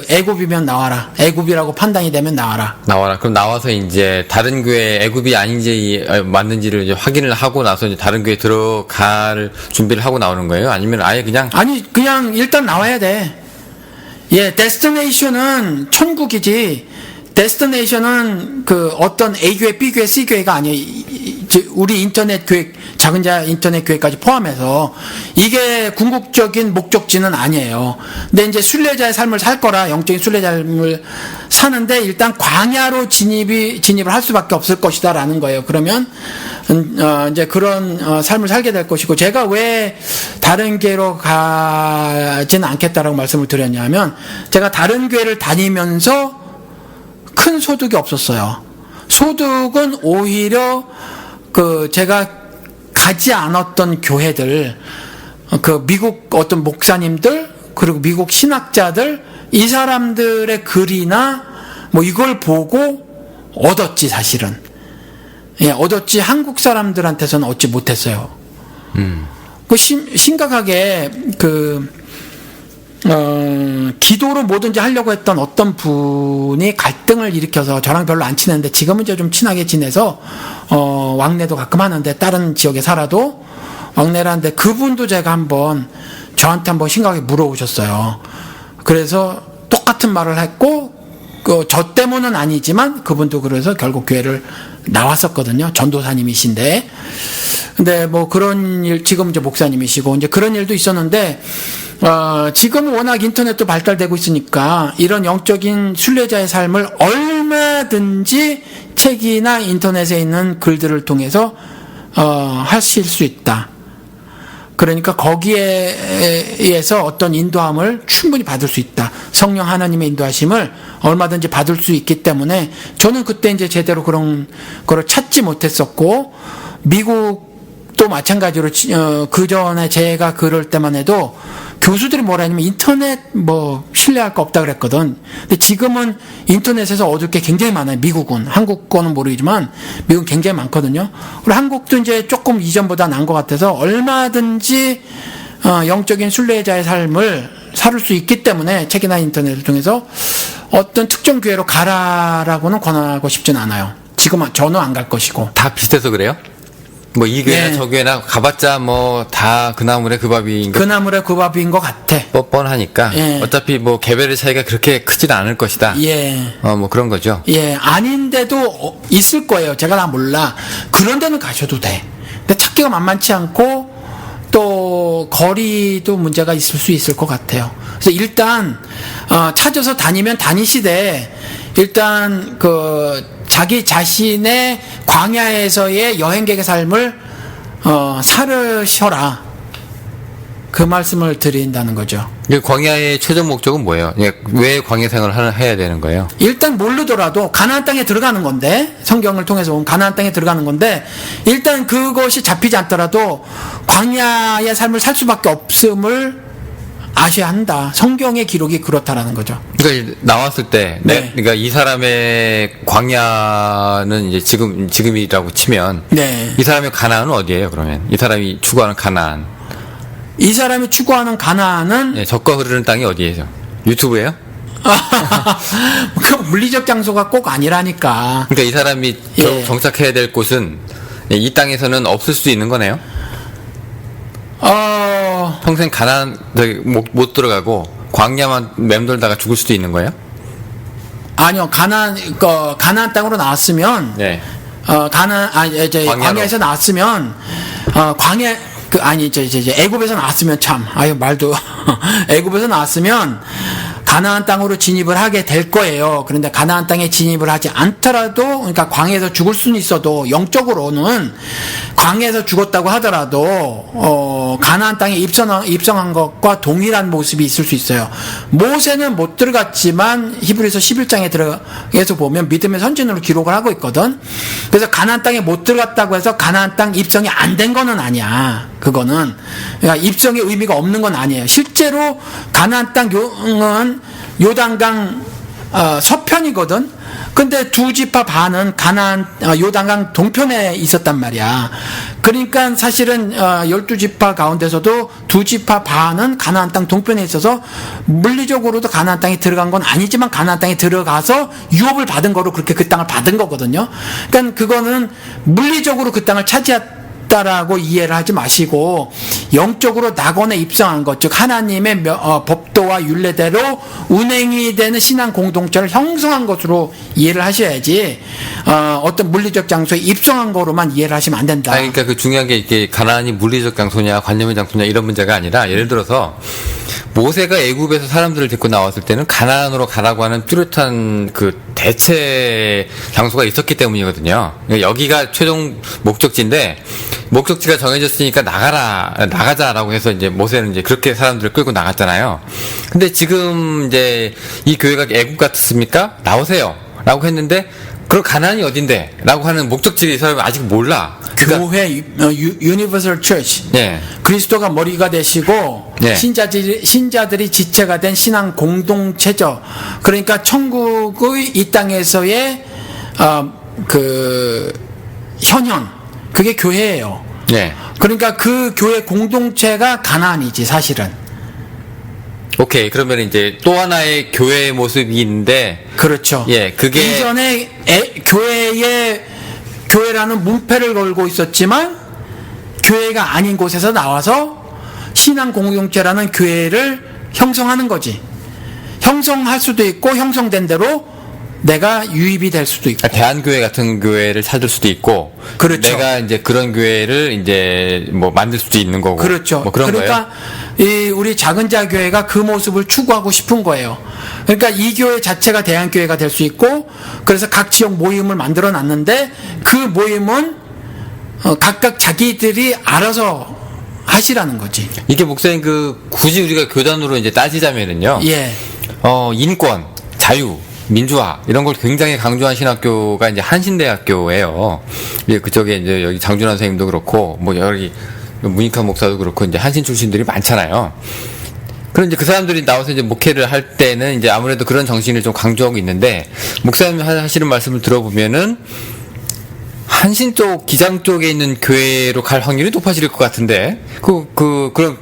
애굽이면 나와라. 애굽이라고 판단이 되면 나와라. 나와라. 그럼 나와서 이제 다른 교회 애굽이 아닌지 맞는지를 이제 확인을 하고 나서 이제 다른 교회 들어갈 준비를 하고 나오는 거예요? 아니면 아예 그냥 아니, 그냥 일단 나와야 돼. 예, 데스티네이션은 천국이지. 데스티네이션은 어떤 A교회, B교회, C교회가 아니에요. 우리 인터넷 교회, 작은 자 인터넷 교회까지 포함해서 이게 궁극적인 목적지는 아니에요. 근데 이제 순례자의 삶을 살 거라, 영적인 순례자의 삶을 사는데 일단 광야로 진입을 할 수밖에 없을 것이다라는 거예요. 그러면 이제 그런 삶을 살게 될 것이고, 제가 왜 다른 교회로 가지는 않겠다라고 말씀을 드렸냐면, 제가 다른 교회를 다니면서 큰 소득이 없었어요. 소득은 오히려 제가 가지 않았던 교회들, 미국 어떤 목사님들, 그리고 미국 신학자들, 이 사람들의 글이나 뭐 이걸 보고 얻었지, 사실은. 예, 얻었지, 한국 사람들한테서는 얻지 못했어요. 심각하게 기도로 뭐든지 하려고 했던 어떤 분이 갈등을 일으켜서 저랑 별로 안 친했는데 지금은 이제 좀 친하게 지내서 왕래도 가끔 하는데, 다른 지역에 살아도 왕래를 하는데, 그분도 제가 저한테 한번 심각하게 물어보셨어요. 그래서 똑같은 말을 했고, 저 때문은 아니지만 그분도 그래서 결국 교회를 나왔었거든요. 전도사님이신데. 근데 뭐 그런 일, 지금 이제 목사님이시고 이제 그런 일도 있었는데, 지금은 워낙 인터넷도 발달되고 있으니까 이런 영적인 순례자의 삶을 얼마든지 책이나 인터넷에 있는 글들을 통해서 하실 수 있다. 그러니까 거기에 의해서 어떤 인도함을 충분히 받을 수 있다. 성령 하나님의 인도하심을 얼마든지 받을 수 있기 때문에 저는 그때 이제 제대로 그런 거를 찾지 못했었고, 미국도 마찬가지로 그 전에 제가 그럴 때만 해도 교수들이 뭐라 하냐면 인터넷 신뢰할 거 없다 그랬거든. 근데 지금은 인터넷에서 얻을 게 굉장히 많아요. 미국은. 한국 거는 모르지만 미국은 굉장히 많거든요. 그리고 한국도 이제 조금 이전보다 나은 것 같아서 얼마든지 영적인 순례자의 삶을 살 수 있기 때문에 책이나 인터넷을 통해서 어떤 특정 교회로 가라라고는 권하고 싶진 않아요. 지금은 저는 안 갈 것이고. 다 비슷해서 그래요? 뭐 이 교회나 네. 저 교회나 가봤자 뭐 다 그 나물의 그 밥인 그 나물의 그 밥인 것 같아. 뻔뻔하니까 예. 어차피 뭐 개별의 차이가 그렇게 크지는 않을 것이다. 예. 뭐 그런 거죠. 예, 아닌데도 있을 거예요. 제가 다 몰라. 그런 데는 가셔도 돼. 근데 찾기가 만만치 않고 또 거리도 문제가 있을 수 있을 것 같아요. 그래서 일단 찾아서 다니면 다니시되, 일단 자기 자신의 광야에서의 여행객의 삶을 살으셔라. 그 말씀을 드린다는 거죠. 광야의 최종 목적은 뭐예요? 왜 광야 생활을 해야 되는 거예요? 일단 모르더라도 가나안 땅에 들어가는 건데, 성경을 통해서 온 가나안 땅에 들어가는 건데, 일단 그것이 잡히지 않더라도 광야의 삶을 살 수밖에 없음을 아셔야 한다. 성경의 기록이 그렇다라는 거죠. 그러니까 나왔을 때, 네. 그러니까 이 사람의 광야는 이제 지금이라고 치면, 네. 이 사람의 가나안은 어디예요? 그러면 이 사람이 추구하는 가나안, 이 사람이 추구하는 가나안은 적과 흐르는 땅이 어디예요? 유튜브예요? 그 물리적 장소가 꼭 아니라니까. 그러니까 이 사람이 예. 결국 정착해야 될 곳은 이 땅에서는 없을 수 있는 거네요. 평생 못 들어가고 광야만 맴돌다가 죽을 수도 있는 거예요? 아니요, 가나안 땅으로 나왔으면, 네. 이제 광야로. 광야에서 나왔으면, 이제 애굽에서 나왔으면 참, 말도, 애굽에서 나왔으면, 가나안 땅으로 진입을 하게 될 거예요. 그런데 가나안 땅에 진입을 하지 않더라도, 그러니까 광야에서 죽을 수는 있어도, 영적으로는 광야에서 죽었다고 하더라도, 가나안 땅에 입성한 것과 동일한 모습이 있을 수 있어요. 모세는 못 들어갔지만, 히브리서 11장에 들어가서 보면 믿음의 선진으로 기록을 하고 있거든. 그래서 가나안 땅에 못 들어갔다고 해서 가나안 땅 입성이 안 된 거는 아니야. 그거는. 그러니까 입성의 의미가 없는 건 아니에요. 실제로 가나안 땅은 요단강 서편이거든. 근데 두 지파 반은 요단강 동편에 있었단 말이야. 그러니까 사실은 12지파 가운데서도 두 지파 반은 가나안 땅 동편에 있어서 물리적으로도 가나안 땅에 들어간 건 아니지만 가나안 땅에 들어가서 유업을 받은 거로 그렇게 그 땅을 받은 거거든요. 그러니까 그거는 물리적으로 그 땅을 차지했다라고 이해를 하지 마시고 영적으로 낙원에 입성한 것, 즉 하나님의 법도와 율례대로 운행이 되는 신앙 공동체를 형성한 것으로 이해를 하셔야지 어떤 물리적 장소에 입성한 거로만 이해를 하시면 안 된다. 그러니까 그 중요한 게 이게 가나안이 물리적 장소냐 관념의 장소냐 이런 문제가 아니라 예를 들어서 모세가 애굽에서 사람들을 데리고 나왔을 때는 가나안으로 가라고 하는 뚜렷한 그 대체 장소가 있었기 때문이거든요. 그러니까 여기가 최종 목적지인데 목적지가 정해졌으니까 나가자라고 해서 이제 모세는 이제 그렇게 사람들을 끌고 나갔잖아요. 근데 지금 이제 이 교회가 애굽 같습니까? 나오세요. 라고 했는데 그럼 가나안이 어딘데? 라고 하는 목적지를 이 사람이 아직 몰라. 그러니까, 교회 유니버설 처치. 예. 그리스도가 머리가 되시고 네. 신자들이 지체가 된 신앙 공동체죠. 그러니까 천국의 이 땅에서의 그 현현 그게 교회예요. 예. 그러니까 그 교회 공동체가 가나안이지 사실은. 오케이. 그러면 이제 또 하나의 교회의 모습이 있는데 그렇죠. 예, 그게 이전에 교회라는 문패를 걸고 있었지만 교회가 아닌 곳에서 나와서 신앙 공동체라는 교회를 형성하는 거지. 형성할 수도 있고 형성된 대로 내가 유입이 될 수도 있고. 대한교회 같은 교회를 찾을 수도 있고, 그렇죠. 내가 이제 그런 교회를 이제 뭐 만들 수도 있는 거고, 그렇죠. 뭐 그런 그러니까 거예요. 우리 작은 자 교회가 그 모습을 추구하고 싶은 거예요. 그러니까 이 교회 자체가 대한교회가 될 수 있고, 그래서 각 지역 모임을 만들어 놨는데 그 모임은 각각 자기들이 알아서 하시라는 거지. 이게 목사님 굳이 우리가 교단으로 이제 따지자면은요, 예. 인권, 자유, 민주화 이런 걸 굉장히 강조한 신학교가 이제 한신대학교예요. 그쪽에 이제 여기 장준환 선생님도 그렇고 뭐 여기 문익환 목사도 그렇고 이제 한신 출신들이 많잖아요. 그런 이제 그 사람들이 나와서 이제 목회를 할 때는 이제 아무래도 그런 정신을 좀 강조하고 있는데 목사님 하시는 말씀을 들어보면은 한신 쪽 기장 쪽에 있는 교회로 갈 확률이 높아질 것 같은데 그런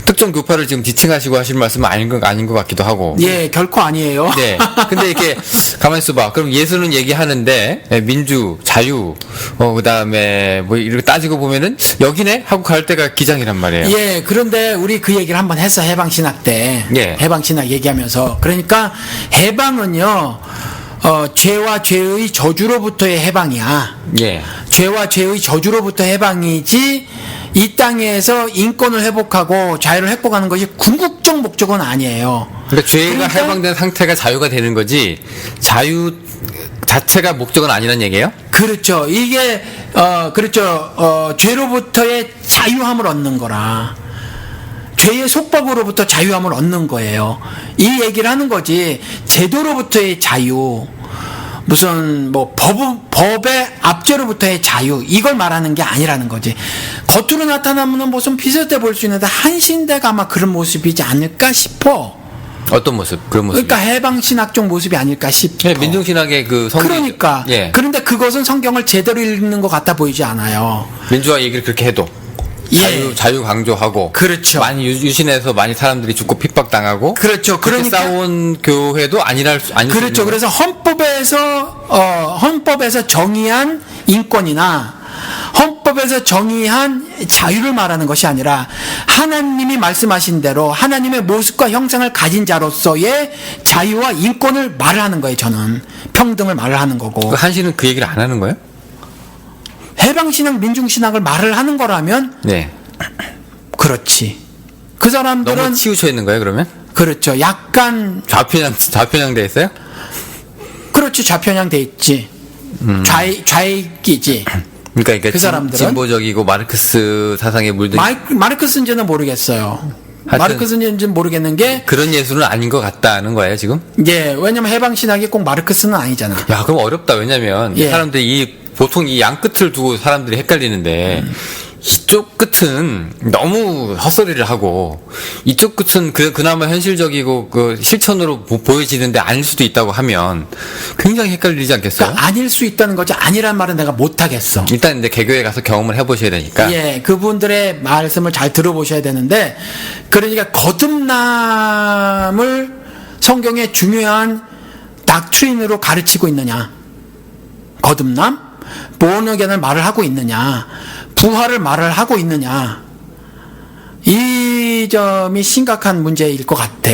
특정 교파를 지금 지칭하시고 하시는 말씀은 아닌 것 같기도 하고. 예, 결코 아니에요. 네. 근데 이렇게 가만히 있어봐. 그럼 예수는 얘기하는데 민주, 자유, 그다음에 뭐 이렇게 따지고 보면은 여기네 하고 갈 때가 기장이란 말이에요. 예, 그런데 우리 그 얘기를 한번 했어 해방신학 때. 예. 해방신학 얘기하면서. 그러니까 해방은요. 죄와 죄의 저주로부터의 해방이야. 예. 죄와 죄의 저주로부터 해방이지 이 땅에서 인권을 회복하고 자유를 회복하는 것이 궁극적 목적은 아니에요. 그러니까 죄가 그러니까 해방된 상태가 자유가 되는 거지 자유 자체가 목적은 아니란 얘기예요? 그렇죠. 이게 그렇죠. 죄로부터의 자유함을 얻는 거라. 죄의 속박으로부터 자유함을 얻는 거예요. 이 얘기를 하는 거지. 제도로부터의 자유, 무슨 뭐 법의 압제로부터의 자유 이걸 말하는 게 아니라는 거지. 겉으로 나타나면 무슨 비슷해 보일 수 있는데 한신대가 아마 그런 모습이지 않을까 싶어. 어떤 모습? 그런 모습? 그러니까 해방신학적 모습이 아닐까 싶어. 예, 민중신학의 그 성경. 그러니까. 예. 그런데 그것은 성경을 제대로 읽는 것 같아 보이지 않아요. 민주화 얘기를 그렇게 해도. 예. 자유 강조하고. 그렇죠. 많이 유신해서 많이 사람들이 죽고 핍박당하고. 그렇죠. 그렇게 그러니까 싸운 교회도 아니랄 아닐 수 그렇죠. 있는 그래서 헌법에서 정의한 인권이나 헌법에 율법에서 정의한 자유를 말하는 것이 아니라 하나님이 말씀하신 대로 하나님의 모습과 형상을 가진 자로서의 자유와 인권을 말을 하는 거예요. 저는 평등을 말을 하는 거고. 한신은 그 얘기를 안 하는 거예요? 해방신학, 민중신학을 말을 하는 거라면 네. 그렇지. 그 사람들은 너무 치우쳐 있는 거예요, 그러면? 그렇죠. 약간 좌편향돼 있어요? 그렇지. 좌편향 돼 있지. 좌익이지. 그러니까 그 사람들은 진보적이고 마르크스 사상에 물든 마르크스인지는 모르겠어요. 하여튼 마르크스인지는 모르겠는 게 그런 예술은 아닌 것 같다는 거예요, 지금? 예, 왜냐면 해방신학이 꼭 마르크스는 아니잖아. 야, 그럼 어렵다. 왜냐면 예. 사람들이 보통 이 양 끝을 두고 사람들이 헷갈리는데 이쪽 끝은 너무 헛소리를 하고 이쪽 끝은 그나마 현실적이고 그 실천으로 보여지는데 아닐 수도 있다고 하면 굉장히 헷갈리지 않겠어요? 그러니까 아닐 수 있다는 거지 아니란 말은 내가 못 하겠어. 일단 이제 개교에 가서 경험을 해보셔야 되니까. 예, 그분들의 말씀을 잘 들어보셔야 되는데, 그러니까 거듭남을 성경의 중요한 닥트린으로 가르치고 있느냐, 거듭남, 본어견을 말을 하고 있느냐, 부활을 말을 하고 있느냐, 이 점이 심각한 문제일 것 같아.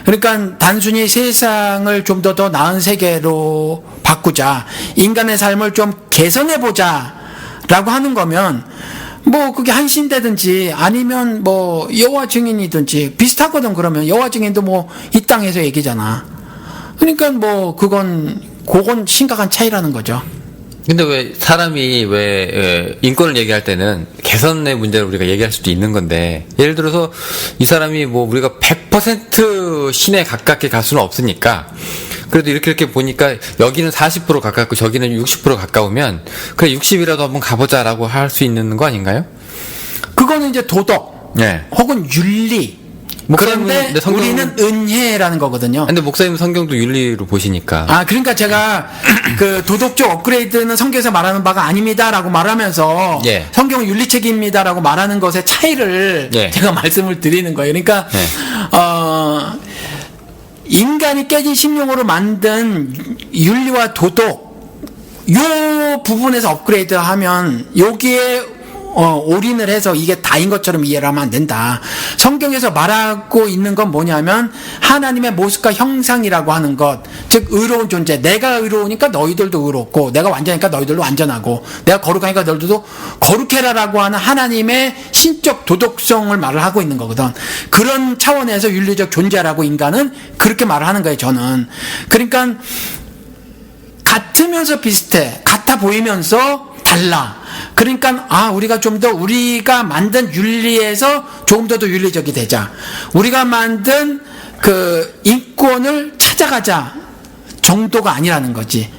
그러니까 단순히 세상을 좀 더 나은 세계로 바꾸자, 인간의 삶을 좀 개선해보자 라고 하는 거면 뭐 그게 한신대든지 아니면 뭐 여호와 증인이든지 비슷하거든. 그러면 여호와 증인도 뭐 이 땅에서 얘기잖아. 그러니까 뭐 그건 심각한 차이라는 거죠. 근데 왜 사람이 인권을 얘기할 때는 개선의 문제를 우리가 얘기할 수도 있는 건데, 예를 들어서 이 사람이 뭐 우리가 100% 신에 가깝게 갈 수는 없으니까, 그래도 이렇게 보니까 여기는 40% 가깝고 저기는 60% 가까우면 그래 60이라도 한번 가보자라고 할 수 있는 거 아닌가요? 그거는 이제 도덕 네. 혹은 윤리. 그런데 우리는 은혜라는 거거든요. 근데 목사님은 성경도 윤리로 보시니까. 아, 그러니까 제가 그 도덕적 업그레이드는 성경에서 말하는 바가 아닙니다라고 말하면서 예. 성경은 윤리책입니다라고 말하는 것의 차이를 예. 제가 말씀을 드리는 거예요. 그러니까 예. 인간이 깨진 심령으로 만든 윤리와 도덕 요 부분에서 업그레이드하면 여기에 올인을 해서 이게 다인 것처럼 이해를 하면 안 된다. 성경에서 말하고 있는 건 뭐냐면 하나님의 모습과 형상이라고 하는 것, 즉 의로운 존재. 내가 의로우니까 너희들도 의롭고, 내가 완전하니까 너희들도 완전하고, 내가 거룩하니까 너희들도 거룩해라라고 하는 하나님의 신적 도덕성을 말을 하고 있는 거거든. 그런 차원에서 윤리적 존재라고 인간은 그렇게 말을 하는 거예요. 저는. 그러니까 같으면서 비슷해. 같아 보이면서 달라. 그러니까 우리가 좀 더 우리가 만든 윤리에서 조금 더 윤리적이 되자. 우리가 만든 그 인권을 찾아가자 정도가 아니라는 거지.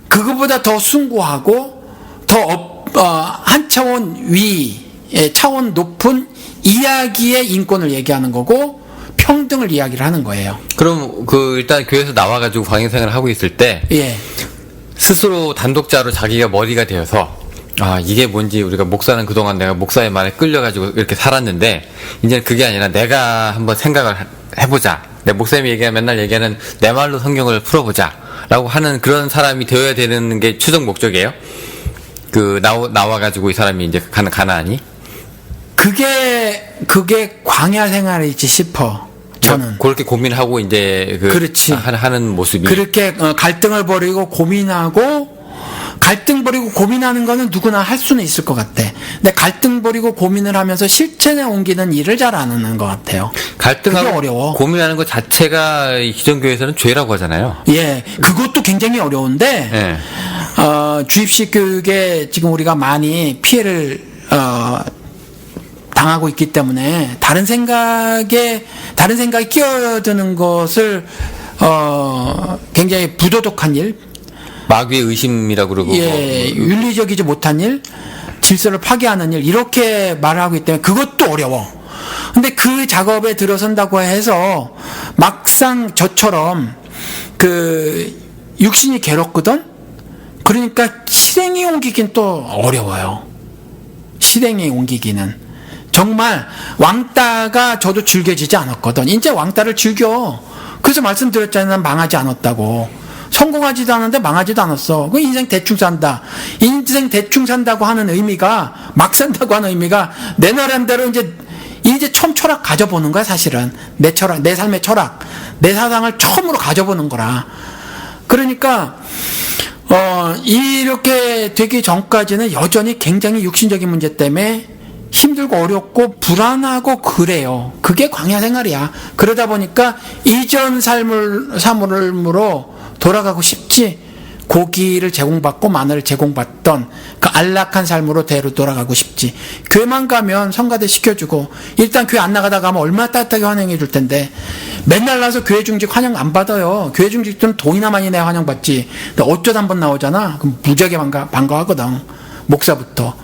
그거보다 더 숭고하고 더 한 차원 위의 차원 높은 이야기의 인권을 얘기하는 거고 평등을 이야기를 하는 거예요. 그럼 일단 교회에서 나와가지고 광야생활을 하고 있을 때 예. 스스로 단독자로 자기가 머리가 되어서 이게 뭔지 우리가 목사는 그동안 내가 목사의 말에 끌려가지고 이렇게 살았는데 이제는 그게 아니라 내가 한번 생각을 해보자. 내 목사님이 맨날 얘기하는 내 말로 성경을 풀어보자 라고 하는 그런 사람이 되어야 되는 게 최종 목적이에요. 나와가지고 이 사람이 이제 가는 가나안이 그게 광야 생활이지 싶어. 저는 그렇게 고민하고 이제 그렇지. 하는 모습이 그렇게 갈등을 벌이고 고민하고 갈등 벌이고 고민하는 거는 누구나 할 수는 있을 것 같아. 근데 갈등 벌이고 고민을 하면서 실천에 옮기는 일을 잘 안 하는 것 같아요. 갈등하고 그게 어려워. 고민하는 것 자체가 기존교회에서는 죄라고 하잖아요. 예, 그것도 굉장히 어려운데 예. 주입식 교육에 지금 우리가 많이 피해를 당하고 있기 때문에 다른 생각에 끼어드는 것을 굉장히 부도덕한 일, 마귀의 의심이라고 그러고 윤리적이지 못한 일, 질서를 파괴하는 일 이렇게 말을 하고 있기 때문에 그것도 어려워. 근데 그 작업에 들어선다고 해서 막상 저처럼 육신이 괴롭거든. 그러니까 실행에 옮기긴 또 어려워요. 실행에 옮기기는 정말 왕따가 저도 즐겨지지 않았거든. 이제 왕따를 즐겨. 그래서 말씀드렸잖아요. 난 망하지 않았다고. 성공하지도 않았는데 망하지도 않았어. 그 인생 대충 산다. 인생 대충 산다고 하는 의미가, 막 산다고 하는 의미가 내 나름대로 이제 처음 철학 가져보는 거야, 사실은. 내 철학, 내 삶의 철학, 내 사상을 처음으로 가져보는 거라. 그러니까, 이렇게 되기 전까지는 여전히 굉장히 육신적인 문제 때문에 힘들고 어렵고 불안하고 그래요. 그게 광야 생활이야. 그러다 보니까 이전 삶으로 돌아가고 싶지, 고기를 제공받고 마늘을 제공받던 그 안락한 삶으로 대로 돌아가고 싶지. 교회만 가면 성가대 시켜주고, 일단 교회 안 나가다 가면 얼마나 따뜻하게 환영해 줄 텐데, 맨날 나서 교회 중직 환영 안 받아요. 교회 중직들은 돈이나 많이 내야 환영받지. 근데 어쩌다 한번 나오잖아. 그럼 무지하게 반가워하거든. 목사부터.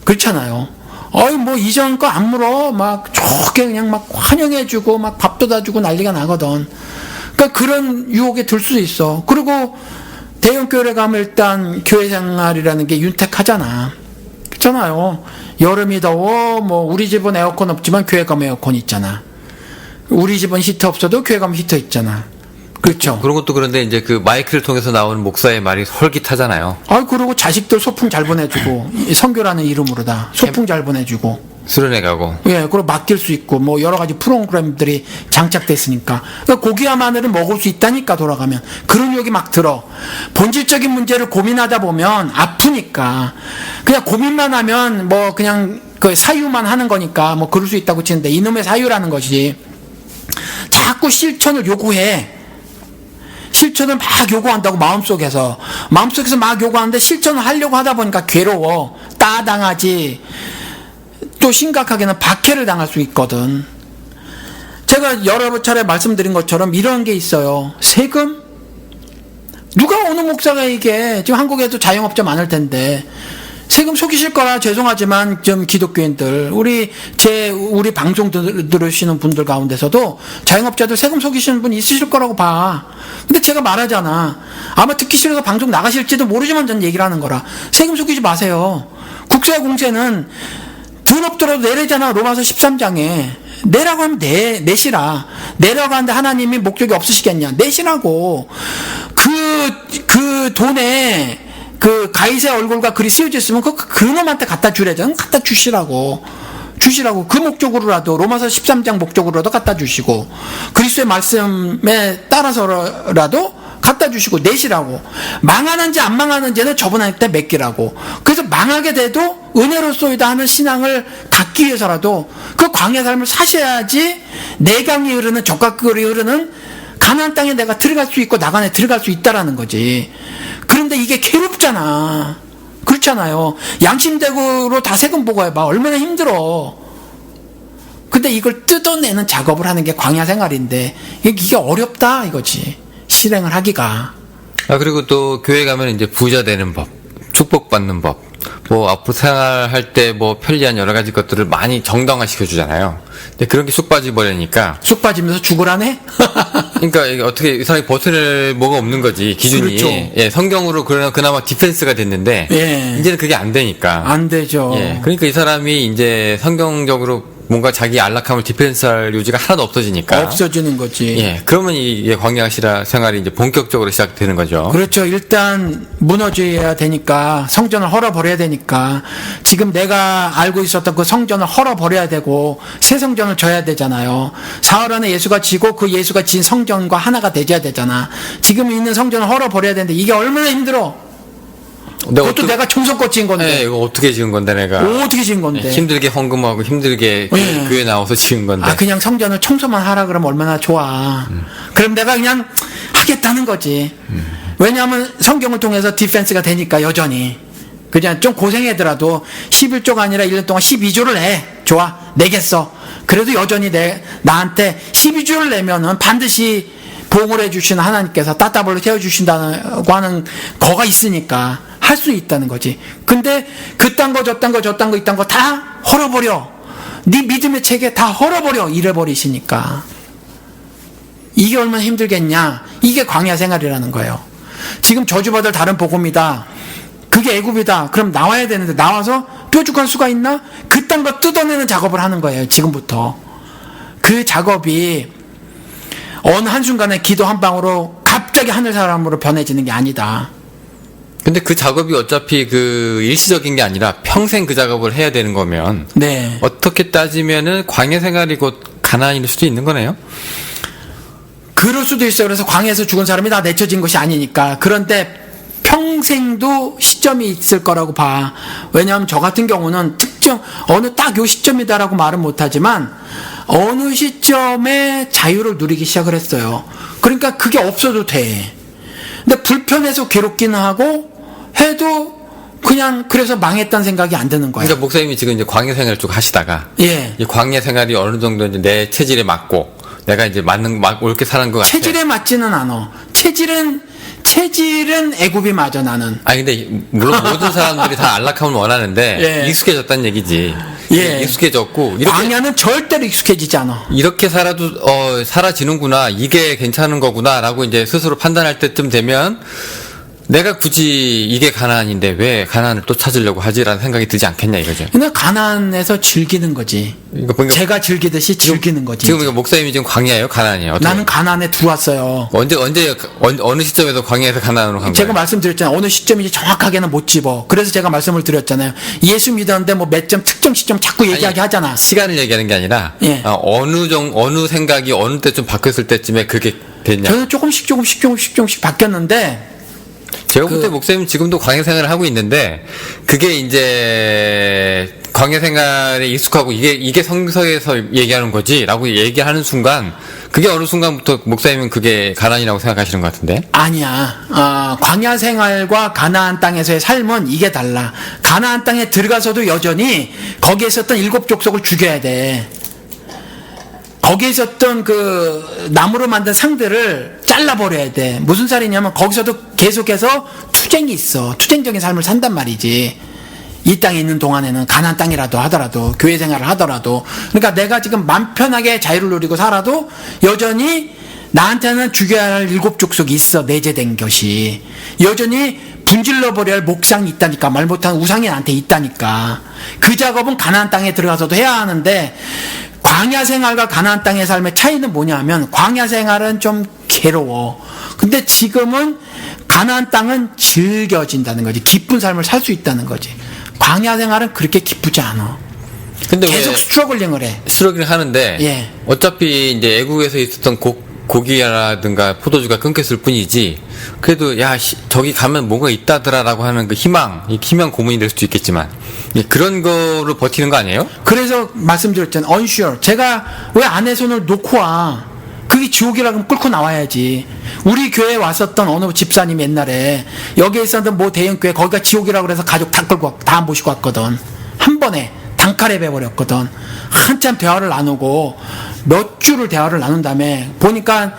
그렇잖아요. 뭐 이전 거 안 물어. 막 좋게 그냥 막 환영해주고 막 밥도 다 주고 난리가 나거든. 그러니까 그런 유혹에 들 수도 있어. 그리고 대형 교회에 가면 일단 교회 생활이라는 게 윤택하잖아. 그렇잖아요. 여름이 더워. 뭐 우리 집은 에어컨 없지만 교회 가면 에어컨 있잖아. 우리 집은 히터 없어도 교회 가면 히터 있잖아. 그렇죠. 그런 것도 그런데 이제 그 마이크를 통해서 나오는 목사의 말이 솔깃하잖아요. 그리고 자식들 소풍 잘 보내주고, 선교라는 이름으로다. 소풍 잘 보내주고. 수련회 가고. 예, 그리고 맡길 수 있고, 뭐, 여러 가지 프로그램들이 장착됐으니까. 그러니까 고기와 마늘은 먹을 수 있다니까, 돌아가면. 그런 욕이 막 들어. 본질적인 문제를 고민하다 보면 아프니까. 그냥 고민만 하면, 뭐, 그냥 그 사유만 하는 거니까, 뭐, 그럴 수 있다고 치는데, 이놈의 사유라는 것이 자꾸 실천을 요구해. 실천을 막 요구한다고 마음속에서 막 요구하는데 실천을 하려고 하다 보니까 괴로워. 따당하지. 또 심각하게는 박해를 당할 수 있거든. 제가 여러 차례 말씀드린 것처럼 이런 게 있어요. 세금? 누가 어느 목사가 이게, 지금 한국에도 자영업자 많을 텐데 세금 속이실 거라 죄송하지만 좀 기독교인들, 우리 방송 들으시는 분들 가운데서도 자영업자들 세금 속이시는 분 있으실 거라고 봐. 근데 제가 말하잖아. 아마 듣기 싫어서 방송 나가실지도 모르지만 전 얘기를 하는 거라. 세금 속이지 마세요. 국세와 공세는 돈 없더라도 내래잖아. 로마서 13장에. 내라고 하면 내시라. 내라고 하는데 하나님이 목적이 없으시겠냐. 내시라고. 그 돈에 그 가이세 얼굴과 글이 쓰여져 있으면 그 놈한테 갖다 주래잖아. 갖다 주시라고. 그 목적으로라도, 로마서 13장 목적으로라도 갖다 주시고, 그리스도의 말씀에 따라서라도 갖다 주시고 내시라고. 망하는지 안 망하는지는 저번 할 때 맡기라고. 그래서 망하게 돼도 은혜로소이다 하는 신앙을 갖기 위해서라도 그 광야 삶을 사셔야지 내강이 흐르는, 적각글이 흐르는 가나안 땅에 내가 들어갈 수 있고 나간에 들어갈 수 있다라는 거지. 그런데 이게 괴롭잖아. 그렇잖아요. 양심대로 다 세금 보고해봐. 얼마나 힘들어. 근데 이걸 뜯어내는 작업을 하는 게 광야 생활인데 이게 어렵다 이거지. 실행을 하기가. 그리고 또 교회 가면 이제 부자 되는 법, 축복받는 법, 뭐 앞으로 생활할 때 뭐 편리한 여러 가지 것들을 많이 정당화 시켜주잖아요. 근데 그런 게 쑥 빠져버리니까. 쑥 빠지면서 죽으라네? 그러니까 이게 어떻게 이 사람이 버텨낼 뭐가 없는 거지, 기준이. 그렇죠. 예, 성경으로 그나마 디펜스가 됐는데. 예. 이제는 그게 안 되니까. 안 되죠. 예. 그러니까 이 사람이 이제 성경적으로 뭔가 자기 안락함을 디펜스할 요지가 하나도 없어지니까. 없어지는 거지. 예. 그러면 이게 광야 생활이 이제 본격적으로 시작되는 거죠. 그렇죠. 일단 무너져야 되니까, 성전을 헐어버려야 되니까, 지금 내가 알고 있었던 그 성전을 헐어버려야 되고 새 성전을 져야 되잖아요. 사흘 안에 예수가 지고 그 예수가 진 성전과 하나가 되져야 되잖아. 지금 있는 성전을 헐어버려야 되는데 이게 얼마나 힘들어. 그것도 내가 총선껏 지은 건데. 예, 이거 어떻게 지은 건데 내가. 어떻게 지은 건데. 예, 힘들게 헌금하고 힘들게 교회 나와서 지은 건데. 그냥 성전을 청소만 하라 그러면 얼마나 좋아. 그럼 내가 그냥 하겠다는 거지. 왜냐하면 성경을 통해서 디펜스가 되니까 여전히. 그냥 좀 고생하더라도 11조가 아니라 1년 동안 12조를 해. 좋아. 내겠어. 그래도 여전히 나한테 12조를 내면은 반드시 보응을 해주시는 하나님께서 따따블로 채워주신다고 하는 거가 있으니까 할 수 있다는 거지. 근데 그딴 거 이딴 거 다 헐어버려. 네 믿음의 체계 다 헐어버려. 잃어버리시니까. 이게 얼마나 힘들겠냐. 이게 광야 생활이라는 거예요. 지금 저주받을 다른 복음이다. 그게 애굽이다. 그럼 나와야 되는데 나와서 뾰족한 수가 있나? 그딴 거 뜯어내는 작업을 하는 거예요. 지금부터. 그 작업이 어느 한순간에 기도 한 방으로 갑자기 하늘 사람으로 변해지는 게 아니다. 근데 그 작업이 어차피 그 일시적인 게 아니라 평생 그 작업을 해야 되는 거면 네. 어떻게 따지면은 광야 생활이 곧 가난일 수도 있는 거네요. 그럴 수도 있어요. 그래서 광야에서 죽은 사람이 다 내쳐진 것이 아니니까. 그런데 평생도 시점이 있을 거라고 봐. 왜냐하면 저 같은 경우는 특정 어느 딱 요 시점이다라고 말은 못하지만 어느 시점에 자유를 누리기 시작을 했어요. 그러니까 그게 없어도 돼. 근데 불편해서 괴롭기는 하고 해도 그냥 그래서 망했다는 생각이 안 드는 거야. 그러니까 목사님이 지금 이제 광야 생활을 쭉 하시다가 예. 이 광야 생활이 어느 정도 이제 내 체질에 맞고 내가 이제 옳게 사는 것 같아. 체질에 맞지는 않아. 체질은 애굽이 맞아 나는. 아니 근데 물론 모든 사람들이 다 안락함을 원하는데 예. 익숙해졌다는 얘기지. 예. 익숙해졌고 이렇게 광야는 절대로 익숙해지지 않아. 이렇게 살아도 살아지는구나, 이게 괜찮은 거구나라고 이제 스스로 판단할 때쯤 되면 내가 굳이 이게 가난인데 왜 가난을 또 찾으려고 하지라는 생각이 들지 않겠냐 이거죠. 근데 가난에서 즐기는 거지. 이거 보니까 제가 즐기듯이 즐기는 거지. 지금 이거 목사님이 지금 광야예요, 가난이에요? 어떻게? 나는 가난에 들어왔어요. 어느 시점에서 광야에서 가난으로 간 제가 거예요? 말씀드렸잖아요. 어느 시점인지 정확하게는 못 집어. 그래서 제가 말씀을 드렸잖아요. 예수 믿었는데 뭐 몇 점 특정 시점 자꾸 얘기하게 하잖아. 시간을 얘기하는 게 아니라 예. 어느 생각이 어느 때쯤 바뀌었을 때쯤에 그게 됐냐? 저는 조금씩 바뀌었는데 제가 볼 때 목사님 지금도 광야 생활을 하고 있는데 그게 이제 광야 생활에 익숙하고 이게 성서에서 얘기하는 거지라고 얘기하는 순간 그게 어느 순간부터 목사님은 그게 가난이라고 생각하시는 것 같은데? 아니야. 광야 생활과 가나안 땅에서의 삶은 이게 달라. 가나안 땅에 들어가서도 여전히 거기에 있었던 7 족속을 죽여야 돼. 거기에 있었던 그 나무로 만든 상들을 잘라버려야 돼. 무슨 살이냐면 거기서도 계속해서 투쟁이 있어. 투쟁적인 삶을 산단 말이지. 이 땅에 있는 동안에는 가나안 땅이라도 하더라도 교회 생활을 하더라도 그러니까 내가 지금 맘 편하게 자유를 누리고 살아도 여전히 나한테는 죽여야 할 7 족속이 있어. 내재된 것이 여전히 분질러 버려야 할 목상이 있다니까. 말 못하는 우상이 나한테 있다니까. 그 작업은 가나안 땅에 들어가서도 해야 하는데 광야 생활과 가나안 땅의 삶의 차이는 뭐냐면 광야 생활은 좀 괴로워. 근데 지금은 가나안 땅은 즐겨진다는 거지. 기쁜 삶을 살 수 있다는 거지. 광야 생활은 그렇게 기쁘지 않아. 근데 계속 왜 스트러글링을 해. 스트러글을 하는데 예. 어차피 이제 애국에서 있었던 고기라든가 포도주가 끊겼을 뿐이지. 그래도 야 저기 가면 뭔가 있다더라라고 하는 그 희망 고문이 될 수도 있겠지만 그런 거로 버티는 거 아니에요? 그래서 말씀드렸잖아요. unsure. 제가 왜 안에 손을 놓고 와? 그게 지옥이라 그러면 끌고 나와야지. 우리 교회에 왔었던 어느 집사님 옛날에 여기에 있었던 뭐 대형교회 거기가 지옥이라고 그래서 가족 다 끌고 다 모시고 왔거든. 한 번에 단칼에 베버렸거든. 한참 대화를 나누고 몇 주를 대화를 나눈 다음에 보니까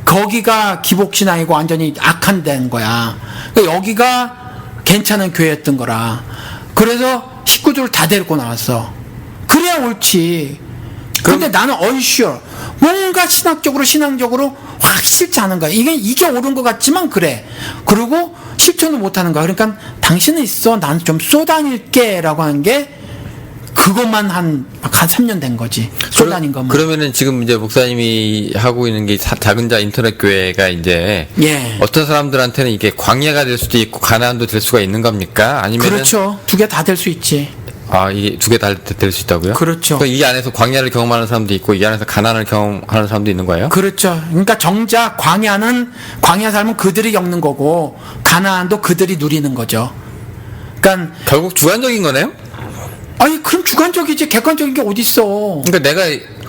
거기가 기복신앙이고 완전히 악한 데인 거야. 그러니까 여기가 괜찮은 교회였던 거라. 그래서 식구들을 다 데리고 나왔어. 그래야 옳지. 근데 나는 unsure. 뭔가 신앙적으로 확실치 않은 거야. 이게 옳은 것 같지만 그래. 그리고 실천을 못 하는 거야. 그러니까 당신은 있어. 나는 좀 쏘다닐게. 라고 하는 게 그것만 한 3년 된 거지. 쏘다닌 것만. 그러면은 지금 이제 목사님이 하고 있는 게 작은 자 인터넷 교회가 이제 예. 어떤 사람들한테는 이게 광야가 될 수도 있고 가나안도 될 수가 있는 겁니까? 아니면 그렇죠. 2개 다 될 수 있지. 이게 2개 다 될 수 있다고요? 그렇죠. 그러니까 이 안에서 광야를 경험하는 사람도 있고 이 안에서 가난을 경험하는 사람도 있는 거예요? 그렇죠. 그러니까 정작 광야 삶은 그들이 겪는 거고 가나안도 그들이 누리는 거죠. 그러니까 결국 주관적인 거네요? 아니 그럼 주관적이지 객관적인 게 어디 있어? 그러니까 내가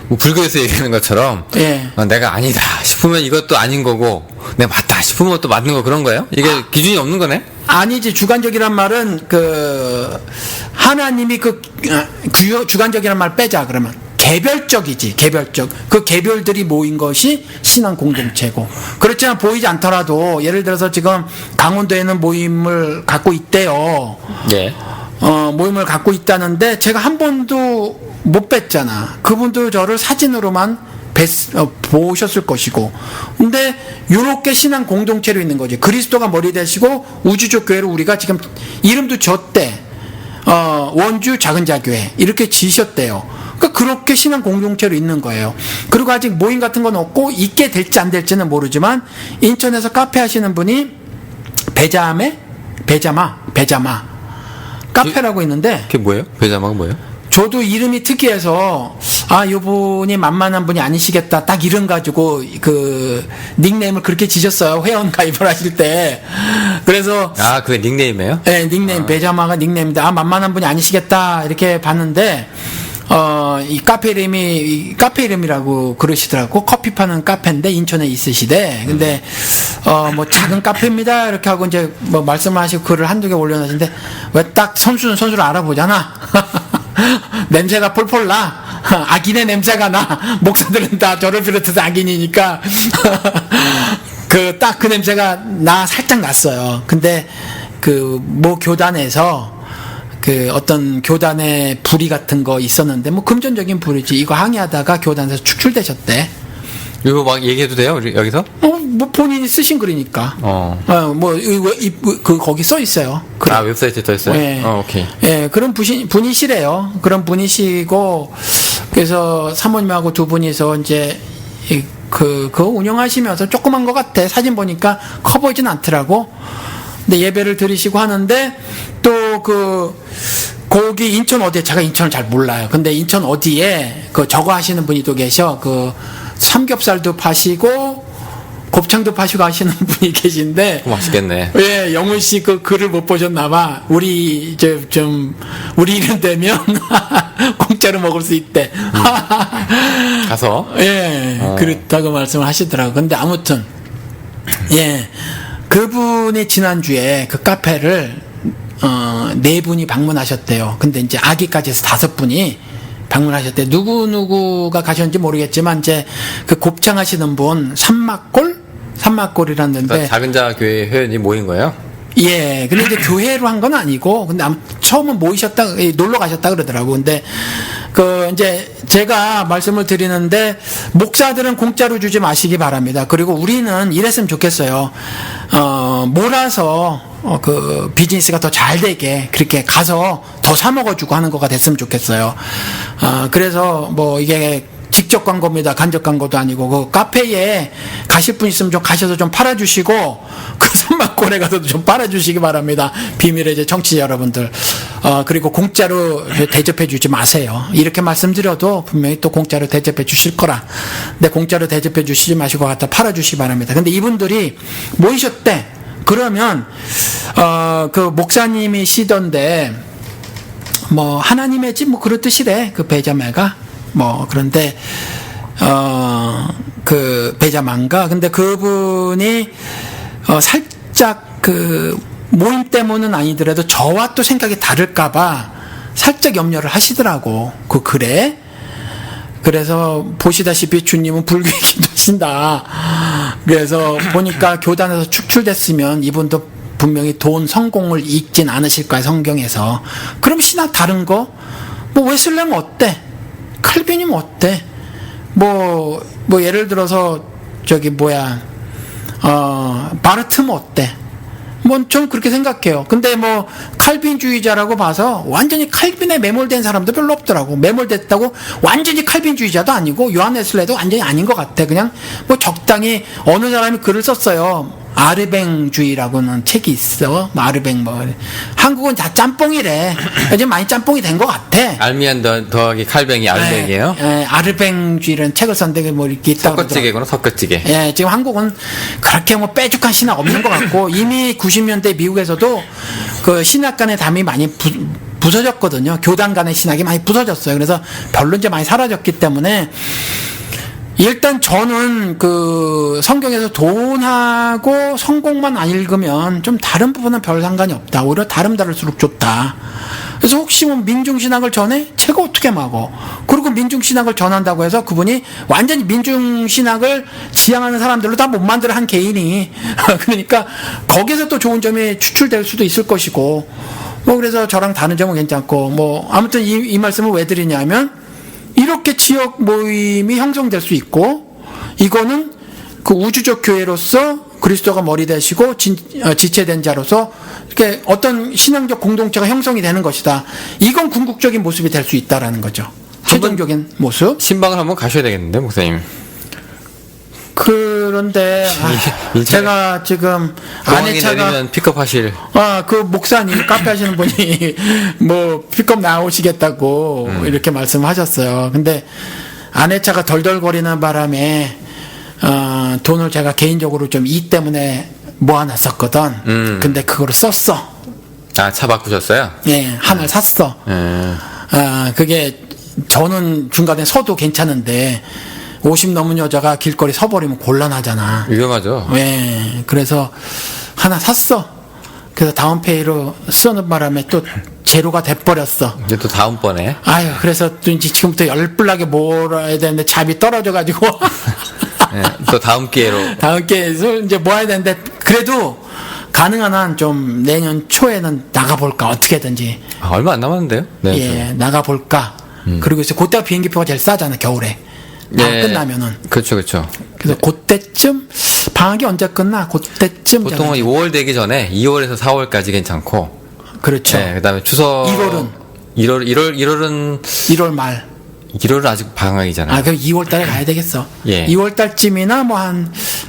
뭐 불교에서 얘기하는 것처럼 예. 내가 아니다 싶으면 이것도 아닌 거고 내가 맞다 싶으면 또 맞는 거 그런 거예요? 이게 기준이 없는 거네? 아니지. 주관적이란 말은 그 하나님이 그 주관적이란 말 빼자. 그러면 개별적이지. 개별적. 그 개별들이 모인 것이 신앙 공동체고. 그렇지만 보이지 않더라도 예를 들어서 지금 강원도에는 모임을 갖고 있대요. 예. 모임을 갖고 있다는데 제가 한 번도 못 뵀잖아. 그분도 저를 사진으로만 보셨을 것이고. 근데 요렇게 신앙 공동체로 있는 거지. 그리스도가 머리 되시고 우주적 교회로 우리가 지금 이름도 졌대. 원주 작은 자교회 이렇게 지셨대요. 그러니까 그렇게 신앙 공동체로 있는 거예요. 그리고 아직 모임 같은 건 없고 있게 될지 안 될지는 모르지만 인천에서 카페 하시는 분이 배자마 카페라고 있는데 그게 뭐예요? 배자마가 뭐예요? 저도 이름이 특이해서 이분이 만만한 분이 아니시겠다 딱 이름 가지고 그 닉네임을 그렇게 지셨어요. 회원 가입을 하실 때. 그래서 그게 닉네임이에요? 네, 닉네임 배자마가 닉네임인데 만만한 분이 아니시겠다 이렇게 봤는데 이 카페 이름이라고 그러시더라고. 커피 파는 카페인데 인천에 있으시대. 근데 뭐 작은 카페입니다 이렇게 하고 이제 뭐 말씀을 하시고 글을 한두 개 올려놨는데 왜 딱 선수는 선수를 알아보잖아. 냄새가 폴폴 나. 악인의 냄새가 나. 목사들은 다 저를 비롯해서 악인이니까 딱 그 냄새가 살짝 났어요. 근데 그 뭐 교단에서 그 어떤 교단의 불의 같은 거 있었는데 뭐 금전적인 불이지 이거 항의하다가 교단에서 축출되셨대. 이거 막 얘기해도 돼요? 여기서? 뭐 본인이 쓰신 글이니까. 거기 써 있어요. 그래. 웹사이트에 써 있어요? 네. 오케이. 예, 그런 분이시래요. 그런 분이시고, 그래서 사모님하고 두 분이서 이제, 그거 운영하시면서 조그만 것 같아. 사진 보니까 커 보이진 않더라고. 근데 예배를 드리시고 하는데, 또 거기 인천 어디에, 제가 인천을 잘 몰라요. 근데 인천 어디에, 저거 하시는 분이 또 계셔. 삼겹살도 파시고, 곱창도 파시고 하시는 분이 계신데. 맛있겠네. 예, 영훈 씨 그 글을 못 보셨나봐. 우리 이름 되면 공짜로 먹을 수 있대. 가서? 예, 그렇다고 말씀을 하시더라고요. 근데 아무튼, 예, 그분이 지난주에 그 카페를, 4분이 방문하셨대요. 근데 이제 아기까지 해서 5분이 방문하셨대. 누구가 가셨는지 모르겠지만, 이제 그 곱창 하시는 분, 삼막골이라는 데인데. 작은 자 교회 회원이 모인 거예요? 예. 근데 이제 교회로 한 건 아니고, 근데 처음은 놀러 가셨다 그러더라고. 근데, 이제 제가 말씀을 드리는데, 목사들은 공짜로 주지 마시기 바랍니다. 그리고 우리는 이랬으면 좋겠어요. 몰아서, 비즈니스가 더 잘 되게, 그렇게 가서 더 사먹어주고 하는 거가 됐으면 좋겠어요. 그래서 이게, 직접 광고입니다. 간접 광고도 아니고 그 카페에 가실 분 있으면 좀 가셔서 좀 팔아주시고 그 삼막골에 가서도 좀 팔아주시기 바랍니다. 비밀의 이제 청취자 여러분들. 그리고 공짜로 대접해주지 마세요. 이렇게 말씀드려도 분명히 또 공짜로 대접해 주실 거라. 근데 공짜로 대접해 주시지 마시고 갖다 팔아주시기 바랍니다. 근데 이분들이 모이셨대. 그러면 그 목사님이 시던데 하나님의 집 그렇듯이래. 그 배자매가. 그런데, 그 배자만가. 근데 그분이, 살짝 모임 때문은 아니더라도 저와 또 생각이 다를까봐 살짝 염려를 하시더라고. 그 글에. 그래서 보시다시피 주님은 불교에 기도하신다. 그래서 보니까 교단에서 축출됐으면 이분도 분명히 돈, 성공을 읽진 않으실 거야, 성경에서. 그럼 신학 다른 거? 웨슬레는 어때? 칼빈이면 어때? 예를 들어서, 바르트면 어때? 전 그렇게 생각해요. 근데 칼빈주의자라고 봐서 완전히 칼빈에 매몰된 사람도 별로 없더라고. 매몰됐다고 완전히 칼빈주의자도 아니고, 요한 웨슬레도 완전히 아닌 것 같아. 그냥 적당히 어느 사람이 글을 썼어요. 아르뱅주의라고는 책이 있어. 아르뱅 한국은 다 짬뽕이래. 요즘 많이 짬뽕이 된 것 같아. 알미안 더하기 칼뱅이 아르뱅이에요? 네, 아르뱅주의라는 책을 썼는데 이렇게 있다고. 섞어찌개구나, 섞어찌개. 예, 지금 한국은 그렇게 빼죽한 신학 없는 것 같고 이미 90년대 미국에서도 그 신학 간의 담이 많이 부서졌거든요. 교단 간의 신학이 많이 부서졌어요. 그래서 별로 이제 많이 사라졌기 때문에. 일단 저는 성경에서 돈하고 성공만 안 읽으면 좀 다른 부분은 별 상관이 없다. 오히려 다를수록 좋다. 그래서 혹시 민중신학을 전해? 제가 어떻게 막어? 그리고 민중신학을 전한다고 해서 그분이 완전히 민중신학을 지향하는 사람들로 다 못 만들어 한 개인이. 그러니까 거기서 또 좋은 점이 추출될 수도 있을 것이고. 그래서 저랑 다른 점은 괜찮고. 아무튼 이 말씀을 왜 드리냐면, 이렇게 지역 모임이 형성될 수 있고, 이거는 그 우주적 교회로서 그리스도가 머리 되시고 지체된 자로서 이렇게 어떤 신앙적 공동체가 형성이 되는 것이다. 이건 궁극적인 모습이 될 수 있다라는 거죠. 최종적인 모습. 신방을 한번 가셔야 되겠는데, 목사님. 그런데 제가 지금 공항에 아내차가 내리면 픽업하실. 그 목사님 카페 하시는 분이 뭐 픽업 나오시겠다고 이렇게 말씀하셨어요. 근데 아내차가 덜덜거리는 바람에 돈을 제가 개인적으로 좀 이 때문에 모아놨었거든. 근데 그거를 썼어. 아, 차 바꾸셨어요? 예, 하나를 샀어. 그게 저는 중간에 서도 괜찮은데 50 넘은 여자가 길거리 서버리면 곤란하잖아. 위험하죠. 예, 그래서 하나 샀어. 그래서 다운페이로 쓰는 바람에 또 제로가 돼버렸어. 이제 또 다음번에. 아유, 그래서 또 이제 지금부터 열불나게 몰아야 되는데 잡이 떨어져가지고. 네, 또 다음 기회로. 다음 기회에서 이제 모아야 되는데, 그래도 가능한 한 좀 내년 초에는 나가볼까, 어떻게든지. 아, 얼마 안 남았는데요? 네. 예, 나가볼까. 그리고 이제 그때가 비행기표가 제일 싸잖아, 겨울에. 방학 끝나면은. 그렇죠, 그렇죠. 그래서 그때쯤, 방학이 언제 끝나? 그때쯤. 보통은 5월 되기 전에 2월에서 4월까지 괜찮고. 그렇죠. 네, 그 다음에 추석. 1월은 1월 말. 1월은 아직 방학이잖아요. 그럼 2월 달에 가야 되겠어. 예. 2월 2월 달쯤이나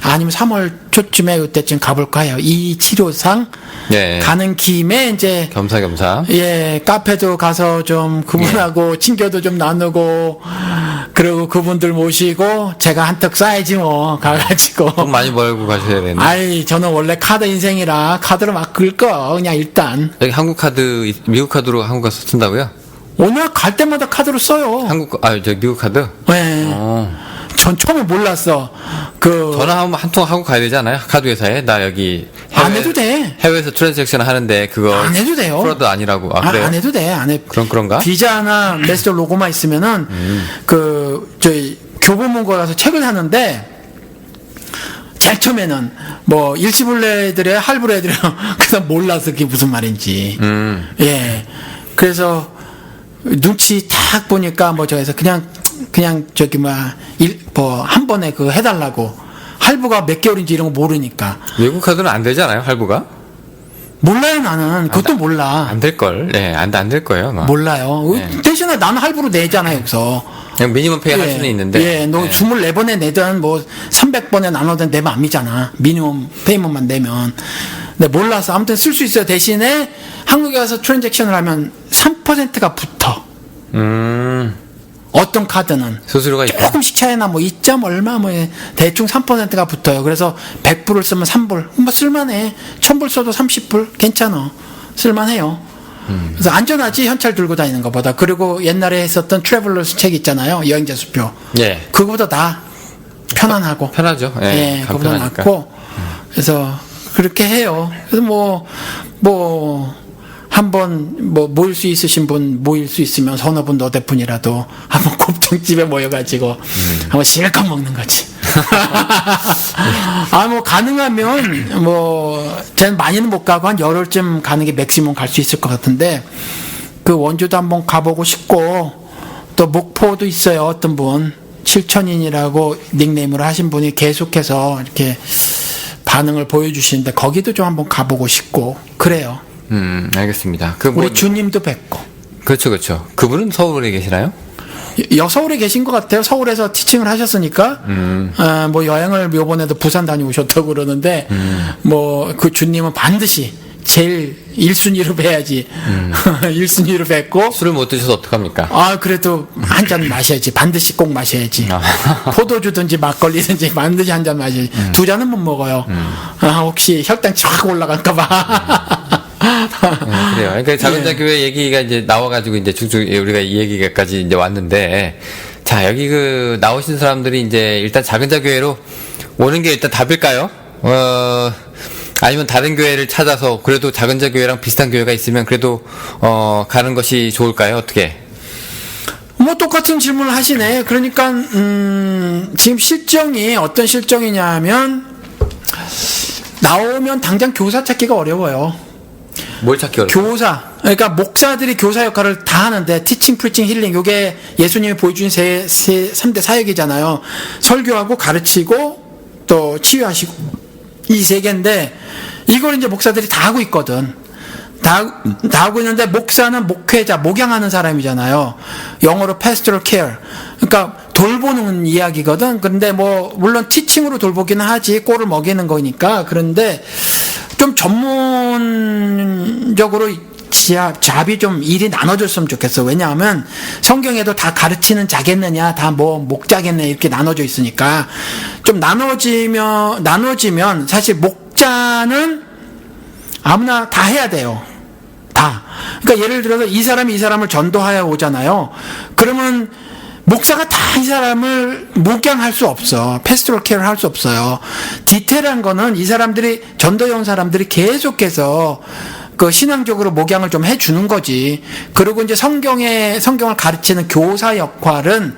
아니면 3월 초쯤에 그때쯤 가볼까 해요. 이 치료상 예. 가는 김에 이제 겸사겸사. 예, 카페도 가서 좀 그분하고 친교도 좀 나누고 그리고 그분들 모시고 제가 한턱 쏴야지 뭐 가가지고. 돈 많이 벌고 가셔야 되네. 아이, 저는 원래 카드 인생이라 카드로 막 긁어 그냥 일단. 여기 한국 카드, 미국 카드로 한국 가서 쓴다고요? 오늘 갈 때마다 카드로 써요. 저 미국 카드? 네. 전 처음에 몰랐어. 전화 한 통 하고 가야 되지 않아요? 카드 회사에? 나 여기. 안 해도 돼. 해외에서 트랜잭션 하는데 그거. 안 해도 돼요. 프로드 아니라고. 그래요? 안 해도 돼. 안 해. 그런가? 비자나 메시저 로고만 있으면은, 저희 교보문고 가서 책을 사는데, 제일 처음에는, 일시불레들의 할부레들의, 그래서 몰라서 그게 무슨 말인지. 예. 그래서, 눈치 딱 보니까 저기서 그냥 저기 한 번에 해달라고 할부가 몇 개월인지 이런 거 모르니까. 외국 카드는 안 되잖아요, 할부가? 몰라요, 나는. 그것도 몰라. 안 될걸. 네, 안 될 거예요, 아마. 몰라요. 네. 대신에 나는 할부로 내잖아요, 여기서. 그냥 미니멈 페이 할 수는 있는데. 예, 너 24번에 내든 300번에 나눠든 내면 안 미잖아. 미니멈 페이먼만 내면. 근데 몰라서 아무튼 쓸 수 있어요. 대신에 한국에 가서 트랜잭션을 하면 3%가 붙어. 어떤 카드는 수수료가 있고. 조금씩 차이나 2점 얼마 대충 3%가 붙어요. 그래서 100불을 쓰면 3불. 쓸만해. 1000불 써도 30불 괜찮아. 쓸만해요. 그래서 안전하지, 현찰 들고 다니는 것보다. 그리고 옛날에 했었던 트래블러스 책 있잖아요. 여행자 수표. 예. 그거보다 다 편안하고. 편하죠. 예. 그거보다 낫고. 그래서 그렇게 해요. 그래서 한번 모일 수 있으신 분 모일 수 있으면 서너 분 너댓 분이라도 한번 곱창집에 모여가지고 한번 실컷 먹는 거지. 가능하면 저는 많이는 못 가고 한 열흘쯤 가는 게 맥시멈 갈 수 있을 것 같은데 그 원주도 한번 가보고 싶고 또 목포도 있어요. 어떤 분 실천인이라고 닉네임으로 하신 분이 계속해서 이렇게 반응을 보여주시는데 거기도 좀 한번 가보고 싶고 그래요. 알겠습니다. 우리 주님도 뵙고. 그렇죠. 그분은 서울에 계시나요? 서울에 계신 것 같아요. 서울에서 티칭을 하셨으니까. 여행을 요번에도 부산 다녀오셨다고 그러는데, 그 주님은 반드시 제일 1순위로 뵈야지. 1순위로 뵙고. 술을 못 드셔서 어떡합니까? 그래도 한 잔 마셔야지. 반드시 꼭 마셔야지. 포도주든지 막걸리든지 반드시 한 잔 마셔야지. 두 잔은 못 먹어요. 혹시 혈당 쫙 올라갈까봐. 그래요. 그러니까 작은 교회 얘기가 이제 나와가지고 이제 쭉쭉 우리가 이 얘기까지 이제 왔는데, 자, 여기 나오신 사람들이 이제 일단 작은 교회로 오는 게 일단 답일까요? 아니면 다른 교회를 찾아서 그래도 작은 교회랑 비슷한 교회가 있으면 그래도, 가는 것이 좋을까요? 어떻게? 똑같은 질문을 하시네. 그러니까, 지금 실정이 어떤 실정이냐면, 나오면 당장 교사 찾기가 어려워요. 뭘 찾기 어려워요? 교사. 그러니까 목사들이 교사 역할을 다 하는데 티칭, 프리칭, 힐링 요게 예수님이 보여준 3대 사역이잖아요. 설교하고 가르치고 또 치유하시고 이 3개인데 이걸 이제 목사들이 다 하고 있거든. 다 하고 있는데 목사는 목회자, 목양하는 사람이잖아요. 영어로 pastoral care. 그러니까 돌보는 이야기거든. 그런데 뭐 물론 티칭으로 돌보기는 하지, 꼴을 먹이는 거니까. 그런데 좀 전문적으로 잡이 좀 일이 나눠졌으면 좋겠어. 왜냐하면 성경에도 다 가르치는 자겠느냐, 다 뭐 목자겠네 이렇게 나눠져 있으니까 좀 나눠지면 사실 목자는 아무나 다 해야 돼요. 다. 그러니까 예를 들어서 이 사람이 이 사람을 전도하여 오잖아요. 그러면 목사가 다 이 사람을 목양할 수 없어. 패스토럴 케어를 할 수 없어요. 디테일한 거는 이 사람들이, 전도해 온 사람들이 계속해서 그 신앙적으로 목양을 좀 해주는 거지. 그리고 이제 성경을 가르치는 교사 역할은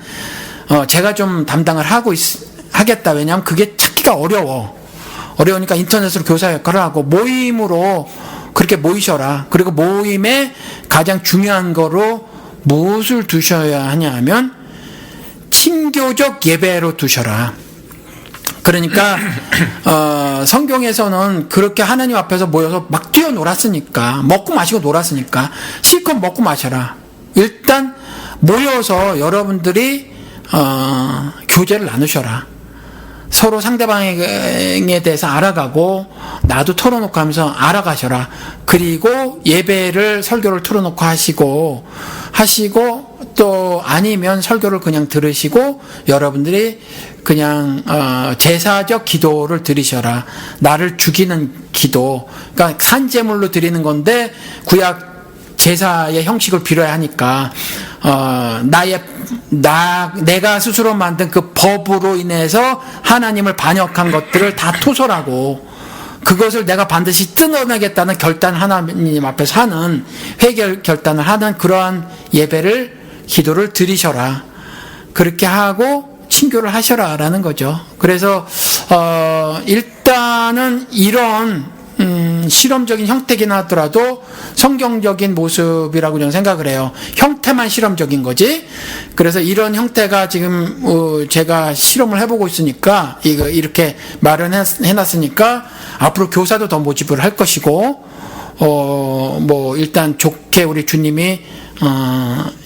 제가 좀 담당을 하겠다. 왜냐하면 그게 찾기가 어려우니까 인터넷으로 교사 역할을 하고, 모임으로 그렇게 모이셔라. 그리고 모임에 가장 중요한 거로 무엇을 두셔야 하냐 하면 친교적 예배로 두셔라. 그러니까 성경에서는 그렇게 하나님 앞에서 모여서 막 뛰어놀았으니까, 먹고 마시고 놀았으니까 실컷 먹고 마셔라. 일단 모여서 여러분들이 교제를 나누셔라. 서로 상대방에 대해서 알아가고, 나도 털어놓고 하면서 알아가셔라. 그리고 예배를, 설교를 틀어놓고 하시고 또 아니면 설교를 그냥 들으시고 여러분들이 그냥 제사적 기도를 드리셔라. 나를 죽이는 기도. 그러니까 산제물로 드리는 건데 구약 제사의 형식을 빌어야 하니까 내가 스스로 만든 그 법으로 인해서 하나님을 반역한 것들을 다 토설하고, 그것을 내가 반드시 뜯어내겠다는 결단, 하나님 앞에서 하는 회개 결단을 하는 그러한 예배를, 기도를 드리셔라. 그렇게 하고 친교를 하셔라라는 거죠. 그래서 일단은 이런 실험적인 형태긴 하더라도 성경적인 모습이라고 저는 생각을 해요. 형태만 실험적인 거지. 그래서 이런 형태가 지금 제가 실험을 해보고 있으니까, 이거 이렇게 마련해놨으니까 앞으로 교사도 더 모집을 할 것이고, 뭐 일단 좋게 우리 주님이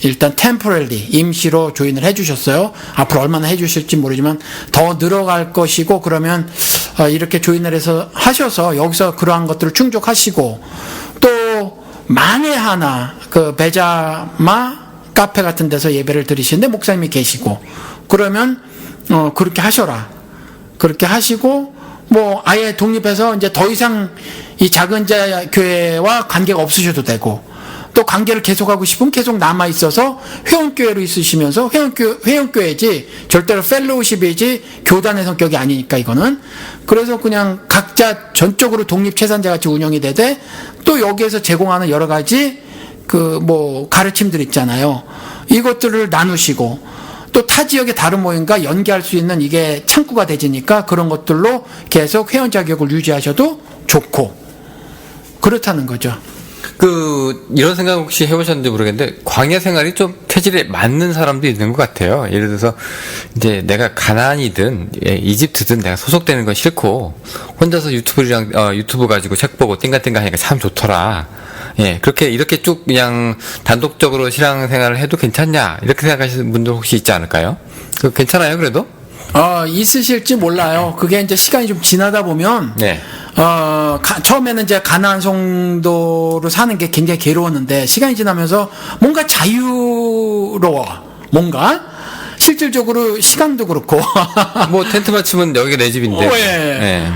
일단 temporarily, 임시로 조인을 해주셨어요. 앞으로 얼마나 해주실지 모르지만 더 늘어갈 것이고, 그러면 이렇게 조인을 해서 하셔서 여기서 그러한 것들을 충족하시고, 또 만에 하나 그 베자마 카페 같은 데서 예배를 드리시는데 목사님이 계시고, 그러면 그렇게 하셔라. 그렇게 하시고, 뭐 아예 독립해서 이제 더 이상 이 작은 자 교회와 관계가 없으셔도 되고, 또 관계를 계속하고 싶으면 계속 남아있어서 회원교회로 있으시면서, 회원교회지 절대로 펠로우십이지 교단의 성격이 아니니까 이거는. 그래서 그냥 각자 전적으로 독립체산자 같이 운영이 되되, 또 여기에서 제공하는 여러 가지 그 뭐 가르침들 있잖아요. 이것들을 나누시고, 또 타 지역의 다른 모임과 연계할 수 있는 이게 창구가 되지니까 그런 것들로 계속 회원 자격을 유지하셔도 좋고, 그렇다는 거죠. 이런 생각 혹시 해보셨는지 모르겠는데, 광야 생활이 좀 체질에 맞는 사람도 있는 것 같아요. 예를 들어서, 이제 내가 가나안이든, 이집트든 내가 소속되는 건 싫고, 혼자서 유튜브 가지고 책 보고 띵가띵가 하니까 참 좋더라. 예, 이렇게 쭉 그냥 단독적으로 신앙생활을 해도 괜찮냐? 이렇게 생각하시는 분들 혹시 있지 않을까요? 괜찮아요, 그래도? 있으실지 몰라요. 그게 이제 시간이 좀 지나다 보면, 네. 처음에는 이제 가나안 성도로 사는 게 굉장히 괴로웠는데, 시간이 지나면서 뭔가 자유로워. 뭔가? 실질적으로 시간도 그렇고. 뭐, 텐트만 치면 여기가 내 집인데. 예. 네.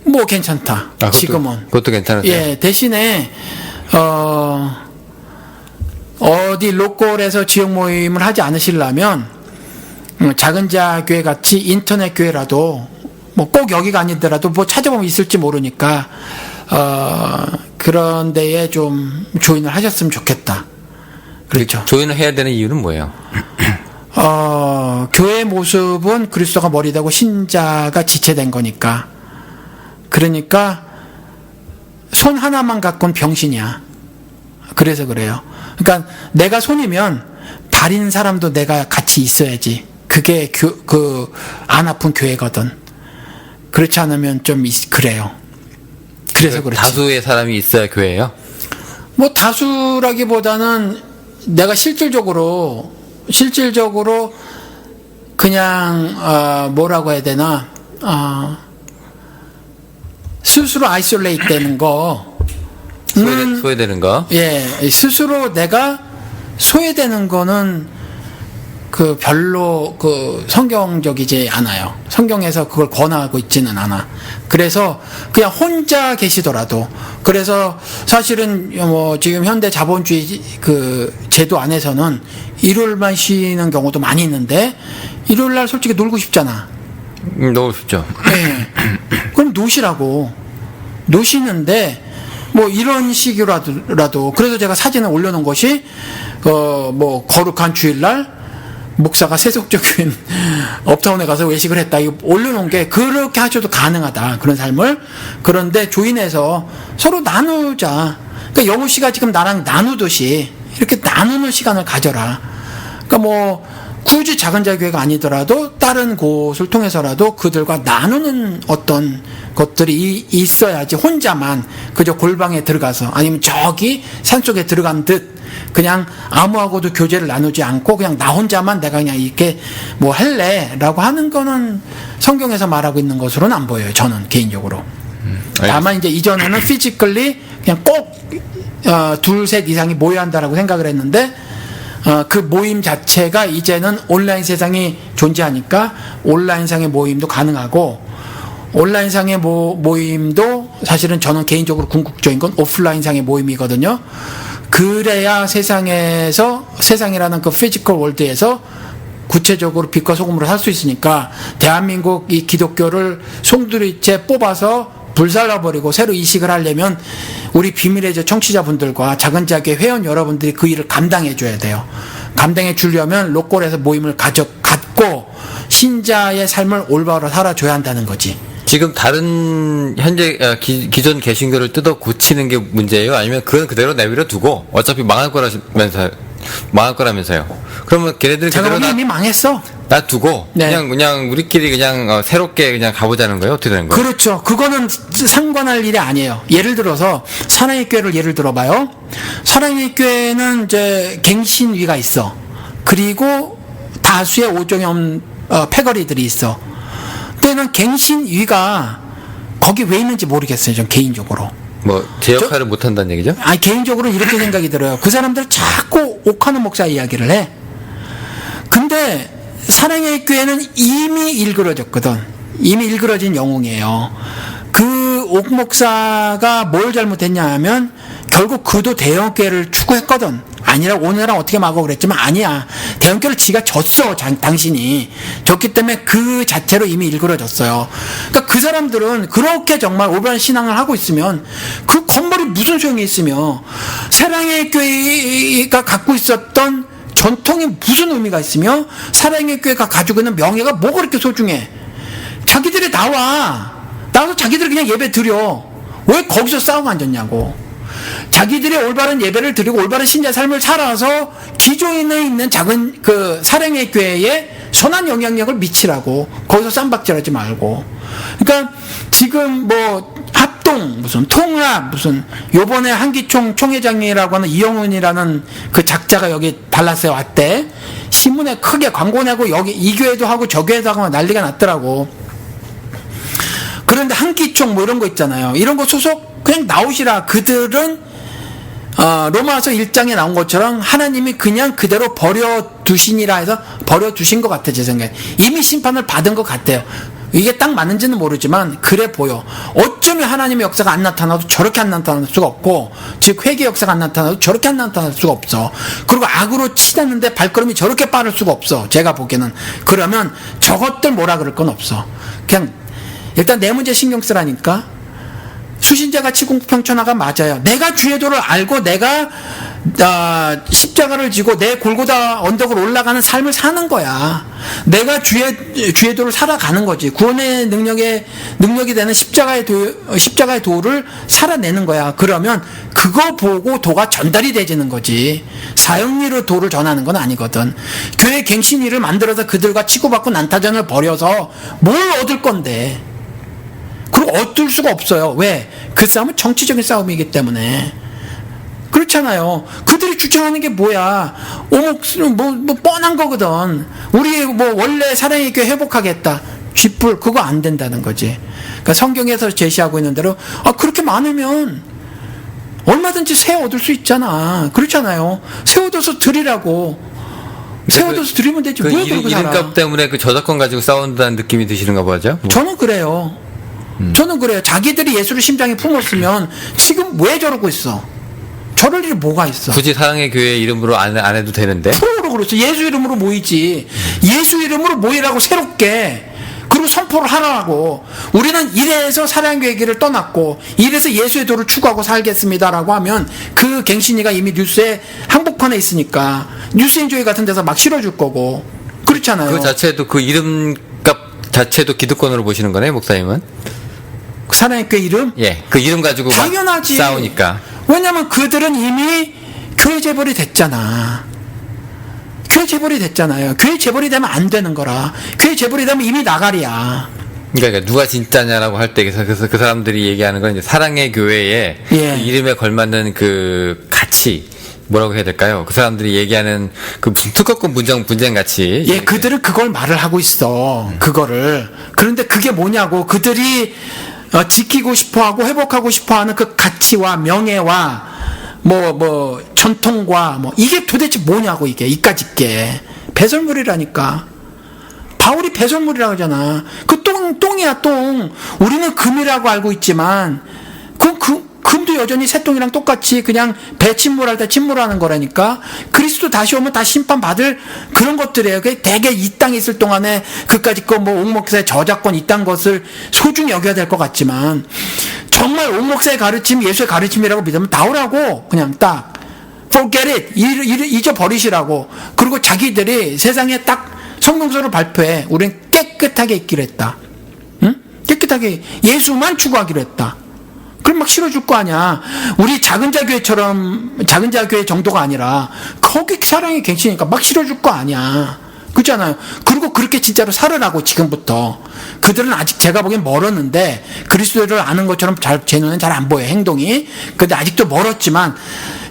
뭐 괜찮다. 지금은. 그것도 괜찮으세요? 예, 대신에, 어디 로컬에서 지역 모임을 하지 않으시려면, 작은 자 교회 같이 인터넷 교회라도, 뭐 꼭 여기가 아니더라도 뭐 찾아보면 있을지 모르니까, 그런 데에 좀 조인을 하셨으면 좋겠다. 그렇죠. 조인을 해야 되는 이유는 뭐예요? 교회의 모습은 그리스도가 머리되고 신자가 지체된 거니까. 그러니까 손 하나만 갖고는 병신이야. 그래서 그래요. 그러니까 내가 손이면 발인 사람도 내가 같이 있어야지. 그게 안 아픈 교회거든. 그렇지 않으면 좀 그래요. 그래서 그렇지. 다수의 사람이 있어야 교회예요? 뭐 다수라기보다는 내가 실질적으로 그냥 뭐라고 해야 되나 스스로 아이솔레이트 되는 거 소외되는 거? 예, 스스로 내가 소외되는 거는 그 별로 그 성경적이지 않아요. 성경에서 그걸 권하고 있지는 않아. 그래서 그냥 혼자 계시더라도, 그래서 사실은 뭐 지금 현대 자본주의 그 제도 안에서는 일요일만 쉬는 경우도 많이 있는데, 일요일 날 솔직히 놀고 싶잖아. 너무 쉽죠. 네. 그럼 노시는데 뭐 이런 식으로라도 그래서 제가 사진을 올려놓은 것이 뭐 거룩한 주일날 목사가 세속적인 업타운에 가서 외식을 했다 이거 올려놓은 게 그렇게 하셔도 가능하다 그런 삶을. 그런데 조인해서 서로 나누자. 그러니까 영우 씨가 지금 나랑 나누듯이 이렇게 나누는 시간을 가져라. 그러니까 뭐 굳이 작은 자교회가 아니더라도 다른 곳을 통해서라도 그들과 나누는 어떤 것들이 있어야지 혼자만 그저 골방에 들어가서 아니면 저기 산속에 들어간 듯 그냥 아무하고도 교제를 나누지 않고 그냥 나 혼자만 내가 그냥 이렇게 뭐 할래 라고 하는 거는 성경에서 말하고 있는 것으로는 안 보여요. 저는 개인적으로. 다만 이제 이전에는 피지컬리 그냥 꼭 둘, 셋 이상이 모여야 한다라고 생각을 했는데 그 모임 자체가 이제는 온라인 세상이 존재하니까 온라인상의 모임도 가능하고, 온라인상의 모임도 사실은 저는 개인적으로 궁극적인 건 오프라인상의 모임이거든요. 그래야 세상이라는 그 피지컬 월드에서 구체적으로 빛과 소금으로 살 수 있으니까 대한민국 이 기독교를 송두리째 뽑아서 불살라버리고 새로 이식을 하려면 우리 비밀의 저 청취자분들과 작은 자교회 회원 여러분들이 그 일을 감당해 줘야 돼요. 감당해 주려면 로컬에서 모임을 갖고 신자의 삶을 올바로 살아줘야 한다는 거지. 지금 다른 현재 기존 개신교를 뜯어 고치는 게 문제예요? 아니면 그건 그대로 내버려 두고 어차피 망할 거라면서요? 그러면 걔네들 그대로 이미 망했어. 놔두고 네. 그냥 우리끼리 그냥 새롭게 그냥 가보자는 거예요? 어떻게 되는 거예요? 그렇죠. 그거는 상관할 일이 아니에요. 예를 들어서 사랑의 교회를 예를 들어봐요. 사랑의 교회는 이제 갱신위가 있어. 그리고 다수의 오종염 패거리들이 있어. 때는 갱신위가 거기 왜 있는지 모르겠어요. 전 개인적으로. 뭐 제 역할을 못 한다는 얘기죠? 아니 개인적으로 이렇게 생각이 들어요. 그 사람들 자꾸 옥하는 목사 이야기를 해. 근데 사랑의 교회는 이미 일그러졌거든. 이미 일그러진 영웅이에요. 그 옥 목사가 뭘 잘못했냐 하면 결국 그도 대형교회를 추구했거든. 아니라 오늘은 어떻게 막고 그랬지만 아니야. 대형교회를 지가 졌어. 당신이. 졌기 때문에 그 자체로 이미 일그러졌어요. 그러니까 그 사람들은 그렇게 정말 올바른 신앙을 하고 있으면 그 건물이 무슨 소용이 있으며 사랑의 교회가 갖고 있었던 전통이 무슨 의미가 있으며 사랑의 교회가 가지고 있는 명예가 뭐가 그렇게 소중해. 자기들이 나와서 자기들이 그냥 예배 드려. 왜 거기서 싸우고 앉았냐고. 자기들이 올바른 예배를 드리고 올바른 신자 삶을 살아서 기존에 있는 작은 그 사랑의 교회에 선한 영향력을 미치라고. 거기서 쌈박질하지 말고. 그러니까 지금 뭐 합동 무슨 통합 무슨 요번에 한기총 총회장이라고 하는 이영훈이라는 그 작자가 여기 달라스에 왔대. 신문에 크게 광고 내고 여기 이 교회도 하고 저 교회도 하고 난리가 났더라고. 그런데 한기총 뭐 이런 거 있잖아요. 이런 거 소속 그냥 나오시라. 그들은 로마서 1장에 나온 것처럼 하나님이 그냥 그대로 버려두시니라 해서 버려두신 것 같아. 제 생각에 이미 심판을 받은 것 같아요. 이게 딱 맞는지는 모르지만 그래 보여. 어쩌면 하나님의 역사가 안 나타나도 저렇게 안 나타날 수가 없고, 즉 회개 역사가 안 나타나도 저렇게 안 나타날 수가 없어. 그리고 악으로 치닫는데 발걸음이 저렇게 빠를 수가 없어. 제가 보기에는. 그러면 저것들 뭐라 그럴 건 없어. 그냥 일단 내 문제 신경 쓰라니까. 수신자가 치공평천하가 맞아요. 내가 주의 도를 알고 내가 십자가를 지고 내 골고다 언덕을 올라가는 삶을 사는 거야. 내가 주의 도를 살아가는 거지. 구원의 능력이 되는 십자가의 도를 살아내는 거야. 그러면 그거 보고 도가 전달이 되지는 거지. 사형리로 도를 전하는 건 아니거든. 교회 갱신위를 만들어서 그들과 치고받고 난타전을 벌여서 뭘 얻을 건데. 그리고 얻을 수가 없어요. 왜? 그 싸움은 정치적인 싸움이기 때문에. 그렇잖아요. 그들이 주장하는 게 뭐야? 뭐 뻔한 거거든. 우리 뭐 원래 사랑의 교회 회복하겠다. 쥐뿔 그거 안 된다는 거지. 그러니까 성경에서 제시하고 있는 대로 그렇게 많으면 얼마든지 새 얻을 수 있잖아. 그렇잖아요. 새 얻어서 드리라고. 새 얻어서 드리면 되지. 왜 그러고 살아? 이름값 때문에 그 저작권 가지고 싸운다는 느낌이 드시는가 보죠? 저는 그래요. 저는 그래요. 자기들이 예수를 심장에 품었으면 지금 왜 저러고 있어? 저럴 일이 뭐가 있어? 굳이 사랑의 교회 이름으로 안 해도 되는데? 프로로 그렇죠. 예수 이름으로 모이지. 예수 이름으로 모이라고 새롭게. 그리고 선포를 하라고. 우리는 이래서 사랑교회 얘기를 떠났고 이래서 예수의 도를 추구하고 살겠습니다라고 하면 그 갱신이가 이미 뉴스에 항복판에 있으니까 뉴스인조회 같은 데서 막 실어줄 거고. 그렇잖아요. 그 자체도 그 이름값 자체도 기득권으로 보시는 거네, 목사님은? 사랑의 교회 이름? 예, 그 이름 가지고 당연하지. 막 싸우니까. 왜냐면 그들은 이미 교회 재벌이 됐잖아. 교회 재벌이 됐잖아요. 교회 재벌이 되면 안 되는 거라. 교회 재벌이 되면 이미 나가리야. 그러니까 누가 진짜냐라고 할 때 그래서 그 사람들이 얘기하는 건 이제 사랑의 교회의 예. 그 이름에 걸맞는 그 가치 뭐라고 해야 될까요? 그 사람들이 얘기하는 그 무슨 특허권 분쟁 같이. 예, 그들은 그걸 말을 하고 있어. 그거를. 그런데 그게 뭐냐고. 그들이 지키고 싶어하고 회복하고 싶어하는 그 가치와 명예와 전통과 이게 도대체 뭐냐고. 이게 이까짓 게 배설물이라니까. 바울이 배설물이라고 하잖아. 그 똥이야 똥. 우리는 금이라고 알고 있지만 금도 여전히 새똥이랑 똑같이 그냥 배 침몰할 때 침몰하는 거라니까. 그리스도 다시 오면 다 심판받을 그런 것들이에요. 대개 이 땅에 있을 동안에 그까짓 거 옥목사의 저작권 이딴 것을 소중히 여겨야 될 것 같지만 정말 옥목사의 가르침 예수의 가르침이라고 믿으면 나오라고. 그냥 딱 forget it. 잊어버리시라고. 그리고 자기들이 세상에 딱 성경서를 발표해. 우린 깨끗하게 있기로 했다. 응? 깨끗하게 예수만 추구하기로 했다. 그럼 막 실어줄 거 아니야. 우리 작은 자교회처럼 작은 자교회 정도가 아니라 거기 사랑의 갱신이니까 막 실어줄 거 아니야. 그렇잖아요. 그리고 그렇게 진짜로 살으라고 지금부터. 그들은 아직 제가 보기엔 멀었는데 그리스도를 아는 것처럼 제 눈엔 잘 안 보여 행동이. 근데 아직도 멀었지만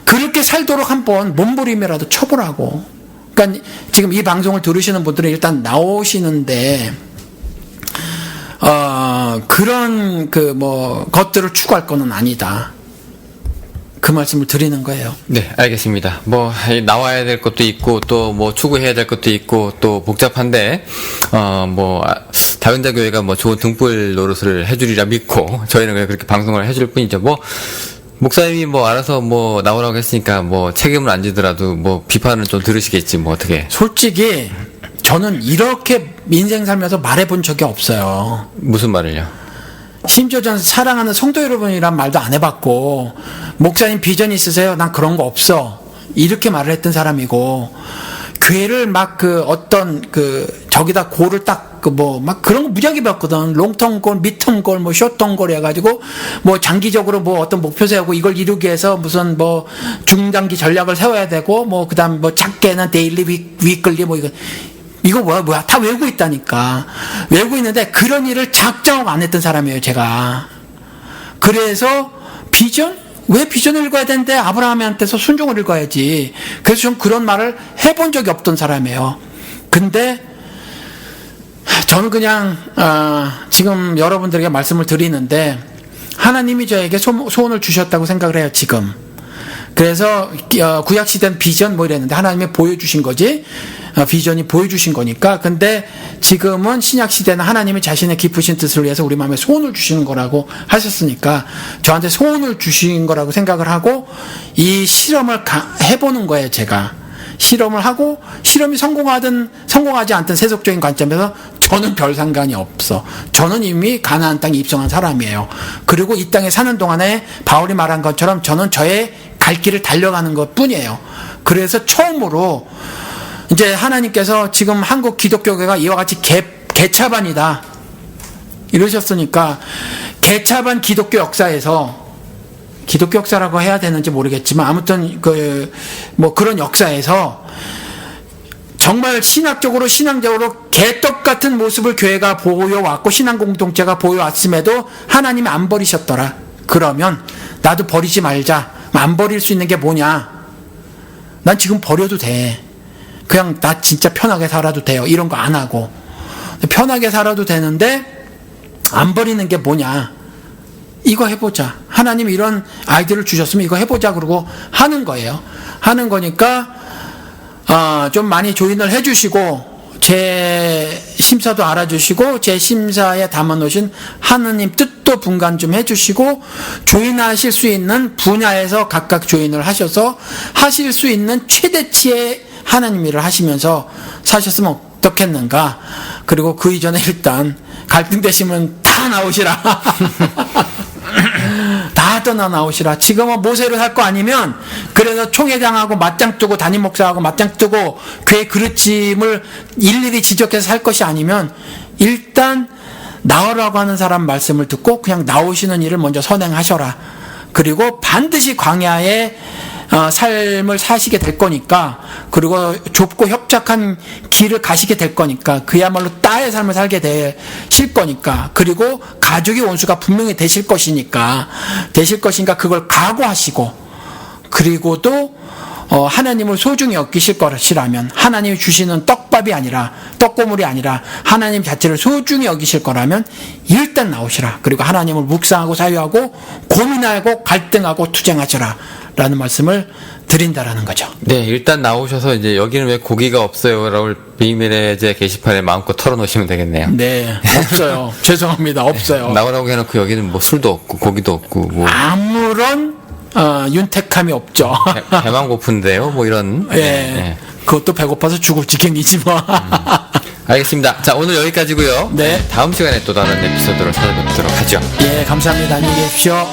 그렇게 살도록 한번 몸부림이라도 쳐보라고. 그러니까 지금 이 방송을 들으시는 분들은 일단 나오시는데 그런 것들을 추구할 거는 아니다. 그 말씀을 드리는 거예요. 네, 알겠습니다. 나와야 될 것도 있고, 또 추구해야 될 것도 있고, 또 복잡한데, 다윈자 교회가 좋은 등불 노릇을 해주리라 믿고, 저희는 그냥 그렇게 방송을 해줄 뿐이죠. 목사님이 알아서 나오라고 했으니까 책임을 안 지더라도 비판은 좀 들으시겠지, 어떻게. 솔직히, 저는 이렇게 인생 살면서 말해본 적이 없어요. 무슨 말을요? 심지어 저는 사랑하는 성도 여러분이란 말도 안 해봤고, 목사님 비전 있으세요? 난 그런 거 없어. 이렇게 말을 했던 사람이고, 교회를 저기다 골을 그런 거 무지하게 배웠거든. 롱텀 골, 미텀 골, 숏텀 골 해가지고, 장기적으로 어떤 목표 세우고 이걸 이루기 위해서 무슨 중장기 전략을 세워야 되고, 그 다음 작게는 데일리, 위클리, 이거 뭐야. 다 외우고 있다니까. 외우고 있는데 그런 일을 작정하고 안 했던 사람이에요, 제가. 그래서 왜 비전을 읽어야 되는데 아브라함한테서 순종을 읽어야지. 그래서 좀 그런 말을 해본 적이 없던 사람이에요. 근데 저는 그냥 지금 여러분들에게 말씀을 드리는데 하나님이 저에게 소원을 주셨다고 생각을 해요, 지금. 그래서 구약시대는 비전 이랬는데 하나님이 보여주신 거지. 비전이 보여주신 거니까. 근데 지금은 신약시대는 하나님이 자신의 깊으신 뜻을 위해서 우리 마음에 소원을 주시는 거라고 하셨으니까 저한테 소원을 주신 거라고 생각을 하고 이 실험을 해보는 거예요, 제가. 실험을 하고 실험이 성공하지 않던 세속적인 관점에서 저는 별 상관이 없어. 저는 이미 가나안 땅에 입성한 사람이에요. 그리고 이 땅에 사는 동안에 바울이 말한 것처럼 저는 저의 갈 길을 달려가는 것 뿐이에요. 그래서 처음으로 이제 하나님께서 지금 한국 기독교계가 이와 같이 개차반이다 이러셨으니까 개차반 기독교 역사에서 기독교 역사라고 해야 되는지 모르겠지만 아무튼 그런 역사에서 정말 신학적으로 신앙적으로 개떡 같은 모습을 교회가 보여왔고 신앙 공동체가 보여왔음에도 하나님이 안 버리셨더라. 그러면 나도 버리지 말자. 안 버릴 수 있는 게 뭐냐? 난 지금 버려도 돼. 그냥 나 진짜 편하게 살아도 돼요. 이런 거 안 하고. 편하게 살아도 되는데 안 버리는 게 뭐냐? 이거 해보자. 하나님이 이런 아이디어를 주셨으면 이거 해보자. 그러고 하는 거예요. 하는 거니까 좀 많이 조인을 해주시고 제 심사도 알아주시고 제 심사에 담아놓으신 하느님 뜻도 분간 좀 해주시고 조인하실 수 있는 분야에서 각각 조인을 하셔서 하실 수 있는 최대치의 하나님 일을 하시면서 사셨으면 어떻겠는가. 그리고 그 이전에 일단 갈등되시면 다 나오시라. 다 떠나 나오시라. 지금은 모세로 살 거 아니면 그래서 총회장하고 맞짱 뜨고 담임 목사하고 맞짱 뜨고 교회 그릇짐을 일일이 지적해서 살 것이 아니면 일단 나오라고 하는 사람 말씀을 듣고 그냥 나오시는 일을 먼저 선행하셔라. 그리고 반드시 광야에 삶을 사시게 될 거니까, 그리고 좁고 협착한 길을 가시게 될 거니까, 그야말로 따의 삶을 살게 되실 거니까, 그리고 가족의 원수가 분명히 되실 것이니까 그걸 각오하시고, 그리고 또 하나님을 소중히 여기실 것이라면, 하나님이 주시는 떡밥이 아니라, 떡고물이 아니라 하나님 자체를 소중히 여기실 거라면 일단 나오시라. 그리고 하나님을 묵상하고 사유하고 고민하고 갈등하고 투쟁하시라 라는 말씀을 드린다라는 거죠. 네, 일단 나오셔서 이제 여기는 왜 고기가 없어요? 라고 비밀의 제 게시판에 마음껏 털어놓으시면 되겠네요. 네, 없어요. 죄송합니다. 없어요. 나오라고 해놓고 여기는 뭐 술도 없고 고기도 없고 뭐 아무런 윤택함이 없죠. 배만 고픈데요? 뭐 이런. 예. 네. 그것도 배고파서 죽을 지경이지 뭐. 알겠습니다. 자, 오늘 여기까지고요. 네. 다음 시간에 또 다른 에피소드로 찾아뵙도록 하죠. 예, 감사합니다. 안녕히 계십시오.